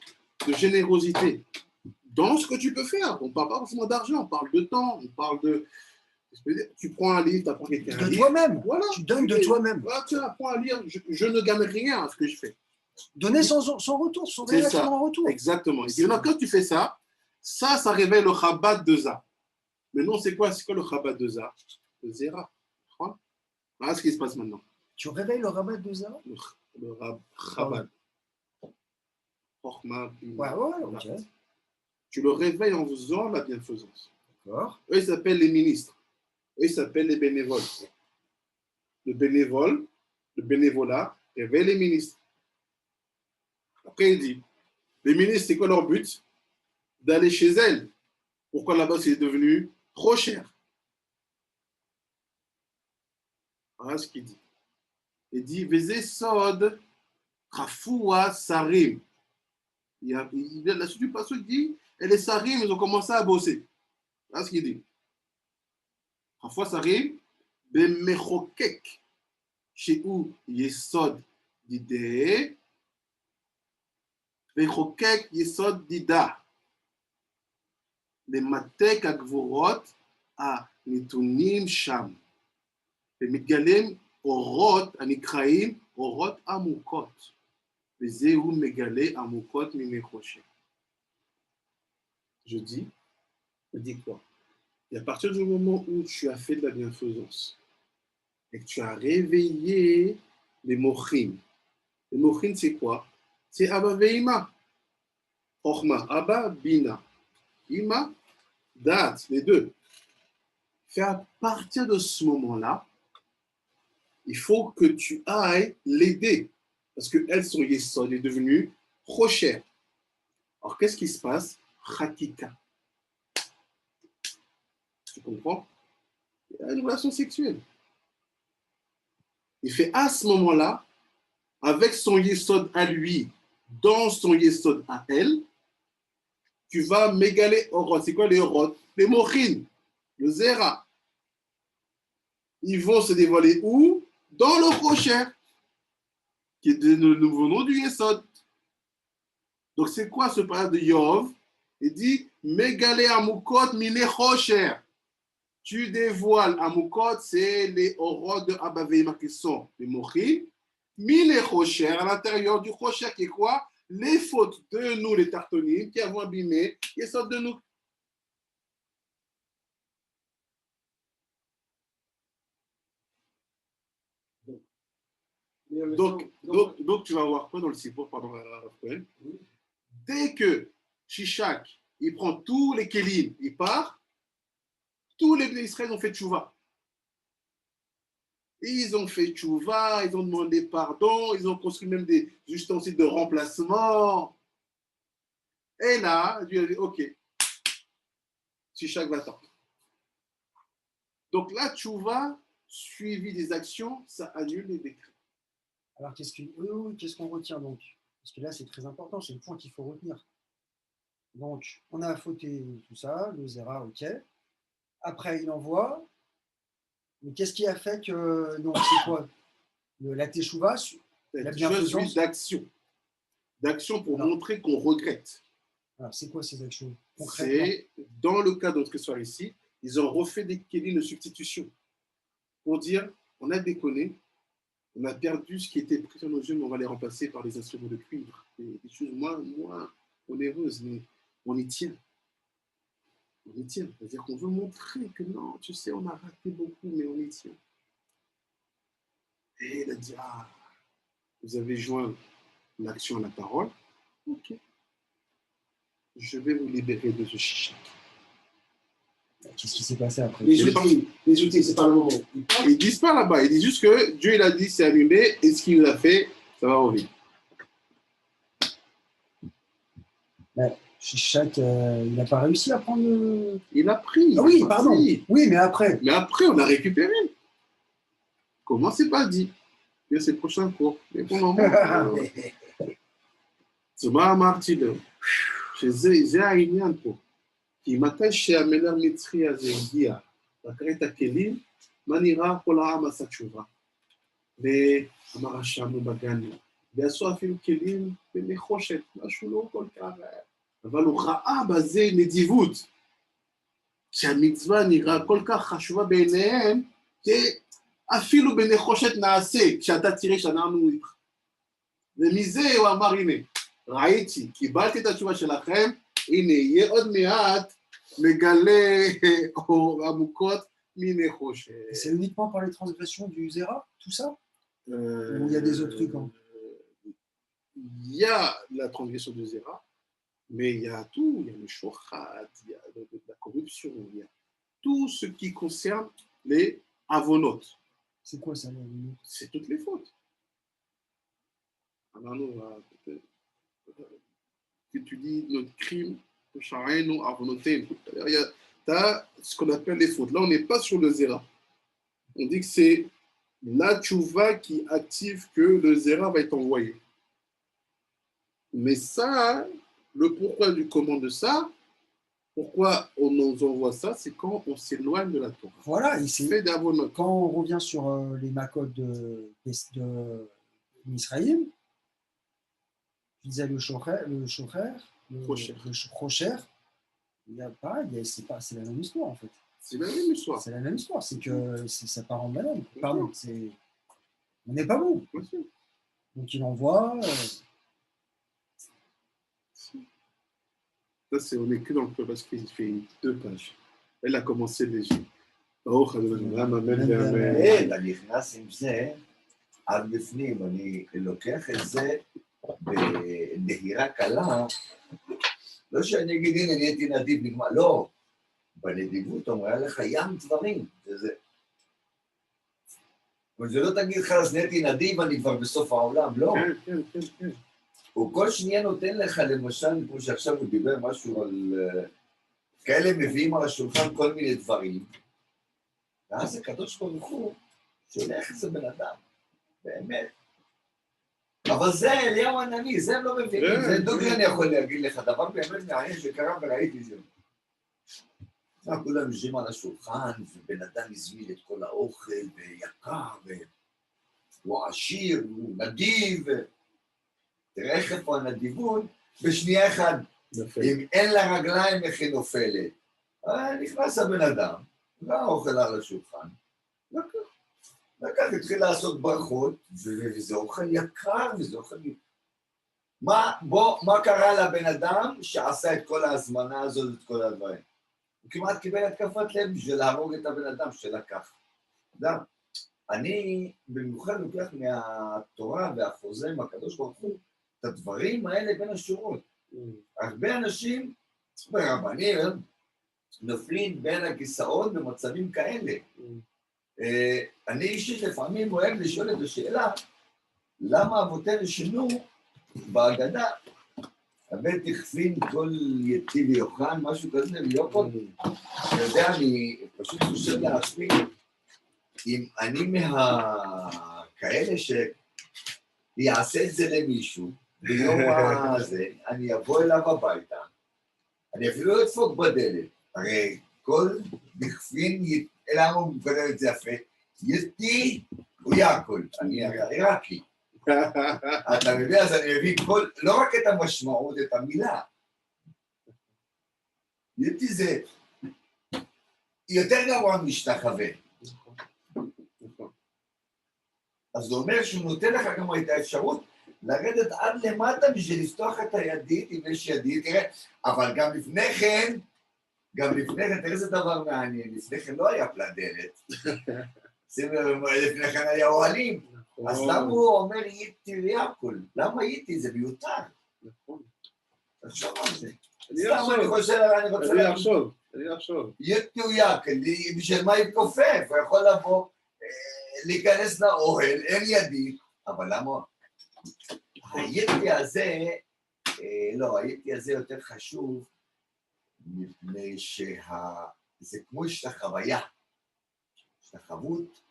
de générosité, dans ce que tu peux faire. On ne parle pas forcément d'argent, on parle de temps, on parle de... Tu prends un livre, tu apprends quelqu'un à
de
lire.
toi-même.
Voilà.
Tu donnes de toi-même.
Voilà, tu apprends à lire, je ne gagne rien à ce que je fais.
Donner son retour, son
C'est
réaction
ça.
en retour.
Exactement. Il dit, maintenant, quand tu fais ça, ça révèle le Chabad de Za. Mais non, c'est quoi le Chabad de Za? Le Zera. Voilà ce qui se passe maintenant.
Tu réveilles le rabat de Zara?
Le Chabad. Chokhmah,
Ouais, ok.
Tu le réveilles en faisant la bienfaisance.
D'accord.
Eux, ils s'appellent les ministres. Eux, ils s'appellent les bénévoles. Le bénévolat réveille les ministres. Après, il dit, les ministres, c'est quoi leur but? D'aller chez elles. Pourquoi là-bas, c'est devenu trop cher? Voilà ce qu'il dit. Il dit, Vezé Sod, Khafoua Sarim. La suite du passage, il dit, et les Sarim, ils ont commencé à bosser. Voilà ce qu'il dit. Khafoua Sarim, Bemechokek, chez où Yesod d'idée, Bemechokek Yesod d'ida. Les matek agvorot à nitunim sham. ומתגלים אורות הנקראים אורות עמוקות, וזהו מגלה עמוקות מימי חושך. Je dis quoi? Et à partir du moment où tu as fait de la bienfaisance et que tu as réveillé les mochim c'est quoi? C'est Abba Veima. Chokhmah, Abba, Bina. Ima, Dat, les deux. Fait à partir de ce moment-là, il faut que tu ailles l'aider. Parce qu'elle, son yesod est devenu trop cher. Alors, qu'est-ce qui se passe? Khatika. Tu comprends? Il y a une relation sexuelle. Il fait à ce moment-là, avec son yesod à lui, dans son yesod à elle, tu vas m'égaler orot. C'est quoi les orot? Les mochines, le zera. Ils vont se dévoiler où? Dans le Rocher, qui est le nouveau nom du Yesod. Donc, c'est quoi ce parade de Yov? Il dit, Megale Amukot mine Rocher. Tu dévoiles Amukot, c'est les orot de Abba Veima qui sont les mochines. Mine Rocher, à l'intérieur du Rocher, qui est quoi? Les fautes de nous, les tartonines, qui avons abîmé Yesod de nous. Donc, tu vas voir quoi dans le Sipur, pardon, Raphaël. Dès que Shishak, il prend tous les Kélim, il part, tous les Bnei Israël ont fait tchouva. Ils ont fait tchouva, ils ont demandé pardon, ils ont construit même des ustensiles de remplacement. Et là, Dieu a dit, OK, Shishak va attendre. Donc là, tchouva, suivi des actions, ça annule les décrets.
Alors, qu'est-ce qu'on retient donc? Parce que là, c'est très important, c'est le point qu'il faut retenir. Donc, on a fauté tout ça, le Zera, OK. Après, il envoie. Mais qu'est-ce qui a fait que. Donc, c'est quoi? La Teshuvah, la bienfaisance.
D'action. D'action pour montrer qu'on regrette.
Alors, c'est quoi ces actions concrètement?
C'est, dans le cas de notre histoire ici, ils ont refait des kélim de substitution pour dire on a déconné, on a perdu ce qui était pris sur nos yeux, mais on va les remplacer par des instruments de cuivre, des choses moins onéreuses, mais on y tient. On y tient. C'est-à-dire qu'on veut montrer que non, tu sais, on a raté beaucoup, mais on y tient. Et il a dit vous avez joint l'action à la parole, ok. Je vais vous libérer de ce chicha.
Qu'est-ce qui s'est passé après?
Les outils, c'est pas le moment.
Ils disent pas là-bas, ils disent juste que Dieu il a dit c'est allumé et ce qu'il a fait, ça va revenir.
Shishak, il n'a pas réussi à prendre le...
Il a pris.
Ah oui, pardon. Oui, mais après.
Mais après, on a récupéré. Comment c'est pas dit? Bien, c'est le prochain cours. Mais pour le moment, c'est pas martyr. זה העניין פה. כי מתי שהמלך המצרי הזה הגיע, לקרוא את הכלים, מה נראה? כל העם עשה תשובה. ואמר רשמנו בגנו, ועשו אפילו כלים בנחושת, משהו לא כל כך, אבל הוא ראה בזה נדיבות, שהמצווה נראה כל כך חשובה בעיניהם, שאפילו בנחושת נעשה, כשאתה תראה שאנחנו איתך. ומזה הוא אמר, הנה, ראיתי, קיבלתי את התשובה שלכם, הנה, יהיה עוד מעט, מגלה אור עמוקות מנחושת.
C'est uniquement par les transgressions du Zera, tout ça? Ou il y a des autres trucs?
Il y a la transgression du Zera, mais il y a tout, il y a le shochat, il y a la corruption, il y a tout ce qui concerne les avonotes.
C'est quoi ça?
C'est toutes les fautes. Alors nous, que tu dis notre crime, tu as ce qu'on appelle les fautes. Là, on n'est pas sur le Zera. On dit que c'est la tchouva qui active que le Zera va être envoyé. Mais ça, le pourquoi du comment de ça, pourquoi on nous envoie ça, c'est quand on s'éloigne de la Torah.
Voilà, et c'est
d'avonot.
Quand on revient sur les makotes d'Israël, je disais le chocher, il y a pareil, c'est la même histoire en fait.
C'est la même histoire.
C'est la même histoire, c'est que ça part en banane. Pardon, on n'est pas bon. Donc il envoie.
Ça, on n'est que dans le peuple parce qu'il fait 2 pages. Elle a commencé déjà. Oh,
אתה נכנס עם זה עד בפנים, אני לוקח את זה בנהירה קלה, לא שאני אגיד, הנה, נהייתי נדיב, נגמר, לא, בנדיבות אומרה לך ים דברים, זה לא תגיד לך, אז נהייתי נדיב, אני כבר בסוף העולם, לא.
כן.
הוא כל שנייה נותן לך, למשל, כמו שעכשיו הוא דיבר משהו על... כאלה מביאים על השולחן כל מיני דברים, ואז הקדוש ברוך הוא שולח איזה בן אדם, באמת. אבל זה אליהו הנביא, זה הם לא מבינים, זה דוגרי אני יכול להגיד לך, דבר באמת מעניין שקרה וראיתי זה. כולם יושבים על השולחן, ובן אדם הזמין את כל האוכל, ויקר, והוא עשיר, הוא נדיב, תראה איך איפה הנדיבות, בשנייה אחד, אם אין לה רגליים איך היא נופלת. נכנס הבן אדם, והאוכל על השולחן, לקח, התחיל לעשות ברכות, וזה אוכל יקר, וזה אוכל... מה קרה לבן אדם שעשה את כל ההזמנה הזאת ואת כל הדברים? הוא כמעט קיבל התקפת לב בשביל להרוג את הבן אדם שלקח. אני במיוחד לוקח מהתורה והחוזה עם הקדוש ברוך הוא, את הדברים האלה בין השורות. הרבה אנשים, רבנים, נופלים בין הכיסאות במצבים כאלה. אני אישית לפעמים אוהב לשאול את השאלה, למה אבותינו שינו בהגדה, הבית תכפין כל יתי ויוחן, משהו כזה, ויוקות, אתה יודע, אני פשוט חושב לעצמי, אם אני מהכאלה שיעשה את זה למישהו, ביום הזה, אני אבוא אליו הביתה, אני אפילו לא אדפוק בדלת, הרי כל דכפין, למה הוא מקדם את זה יפה? יתי הוא יעקול, אני עיראקי. אתה מבין, אז אני מביא לא רק את המשמעות, את המילה. יתי זה יותר גרוע משתחווה. אז זה אומר שהוא נותן לך גם את האפשרות לרדת עד למטה בשביל לפתוח את הידית, אם יש ידית, תראה, אבל גם לפני כן, תראה איזה דבר מעניין, לפני כן לא היה פלדלת, לפני כן היה אוהלים, אז למה הוא אומר ייתי ויעקול? למה ייתי? זה מיותר. תחשוב על זה. סתם אני חושב, אני רוצה
לחשוב.
ייתי ויעקול, בשביל מה יתכופף? הוא יכול לבוא, להיכנס לאוהל, אין ידית, אבל למה? הייתי הזה יותר חשוב, מפני שזה כמו השתחוויה, השתחוות.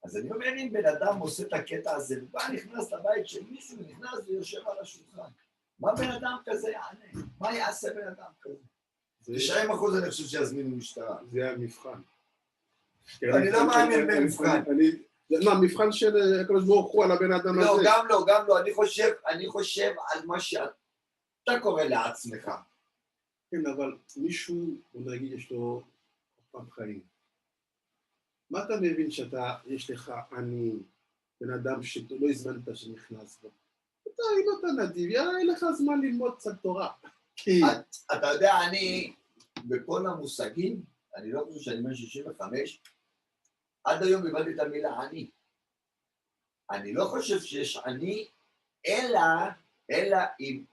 אז אני אומר, אם בן אדם עושה את הקטע הזה, ובא נכנס לבית של מישהו, נכנס ויושב על השולחן, מה בן אדם כזה יענה? מה יעשה בן אדם כזה? 90% אני חושב שיזמינו משטרה.
זה המבחן.
אני לא מאמין במבחן.
מה, מבחן של הקדוש ברוך הוא על הבן אדם הזה?
גם לא, אני חושב על מה שאתה קורא לעצמך.
כן, אבל מישהו, בוא נגיד, יש לו פעם חיים. מה אתה מבין יש לך אני, בן אדם שלא הזמנת שנכנס בו? אם אתה נדיב, אין לך זמן ללמוד קצת תורה.
אתה יודע, אני, בכל המושגים, אני לא חושב שאני בן 65, עד היום הבנתי את המילה אני. אני לא חושב שיש אני, אלא אם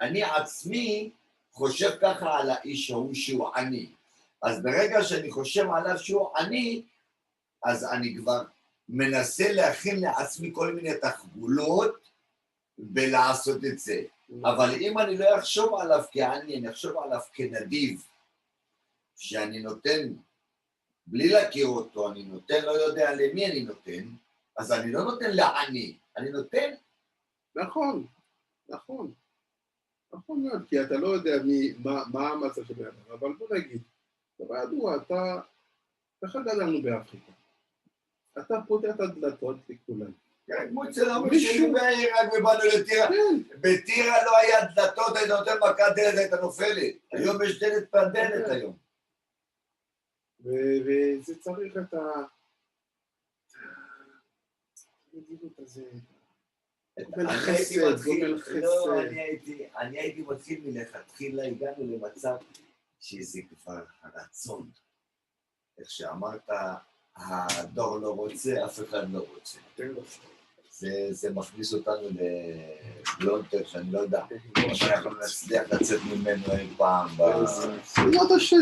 אני עצמי חושב ככה על האיש ההוא שהוא אני. אז ברגע שאני חושב עליו שהוא אני, אז אני כבר מנסה להכין לעצמי כל מיני תחבולות ולעשות את זה. אבל אם אני לא אחשוב עליו כעני, אני אחשוב עליו כנדיב, שאני נותן, בלי להכיר אותו, אני נותן, לא יודע למי אני נותן, אז אני לא נותן לעני, אני נותן.
נכון מאוד, כי אתה לא יודע מה המצב של בן אדם, אבל בוא נגיד, דבר ידוע, ככה גדלנו באפריקה, אתה פותח את הדלתות לכולם.
כן, כמו אצל ההורים שלי בעיר, רק ובאנו לטירה. בטירה לא היה דלתות, היית נותן מכת דלת, היית נופלת. היום יש דלת פנדלת היום.
וזה צריך את המדינות הזה.
אני הייתי מתחיל מלכתחילה, הגענו למצב שזה כבר הרצון. איך שאמרת, הדור לא רוצה, אף אחד לא רוצה. זה מכניס אותנו לפלונטר שאני לא יודע, אנחנו נצליח לצאת ממנו אי פעם.
בעזרת השם,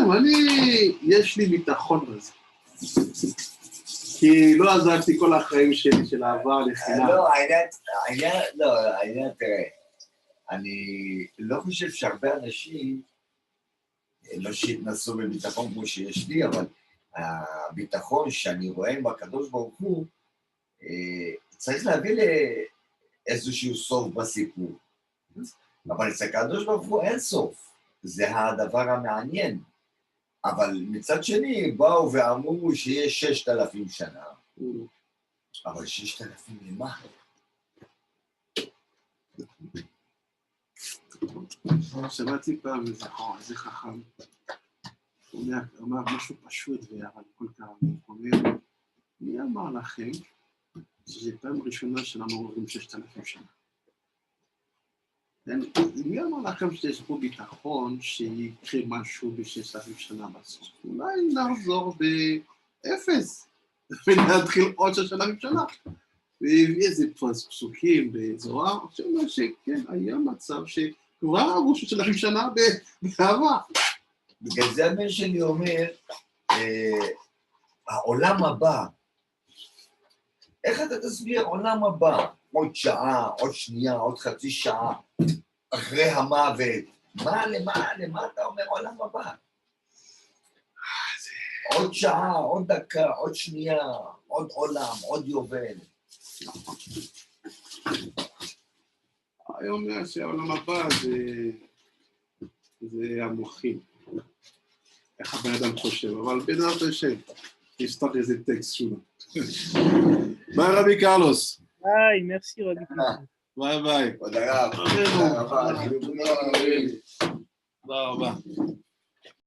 יש לי ביטחון בזה. כי לא עזבתי כל החיים שלי של העבר לחינם.
העניין, תראה, אני לא חושב שהרבה אנשים לא שהתנסו בביטחון כמו שיש לי, אבל הביטחון שאני רואה עם הקדוש ברוך הוא, צריך להביא לאיזשהו סוף בסיפור. אבל אצל הקדוש ברוך הוא אין סוף, זה הדבר המעניין. אבל מצד שני, באו ואמרו שיש 6,000 שנה, אבל 6,000 למה?
שמעתי פעם איזה חכם, הוא אמר משהו פשוט אבל כל כך אומר, מי אמר לכם שזו פעם ראשונה שאנחנו עוברים 6,000 שנה? מי אמר לכם שיש פה ביטחון שיקרה משהו ב6,000 שנה בסוף? אולי נחזור ב0, ונתחיל עוד שנה ראשונה. והביא איזה פסוקים בזוהר, שאומר שכן, היה מצב שכבר עברו שנה ראשונה באהבה.
בגלל זה הבן שלי אומר, העולם הבא, איך אתה תסביר עולם הבא? עוד שעה, עוד שנייה, עוד חצי שעה, אחרי המוות. למה אתה אומר עולם הבא? עוד שעה, עוד דקה, עוד שנייה, עוד עולם, עוד יובל.
היום אומר שהעולם הבא זה המוחים. איך הבן אדם חושב, אבל בן אדם חושב, נפתח איזה טקסט שונה. ביי רבי קרלוס.
ביי, מרסי רבי.
ביי ביי.
תודה רבה.
תודה רבה.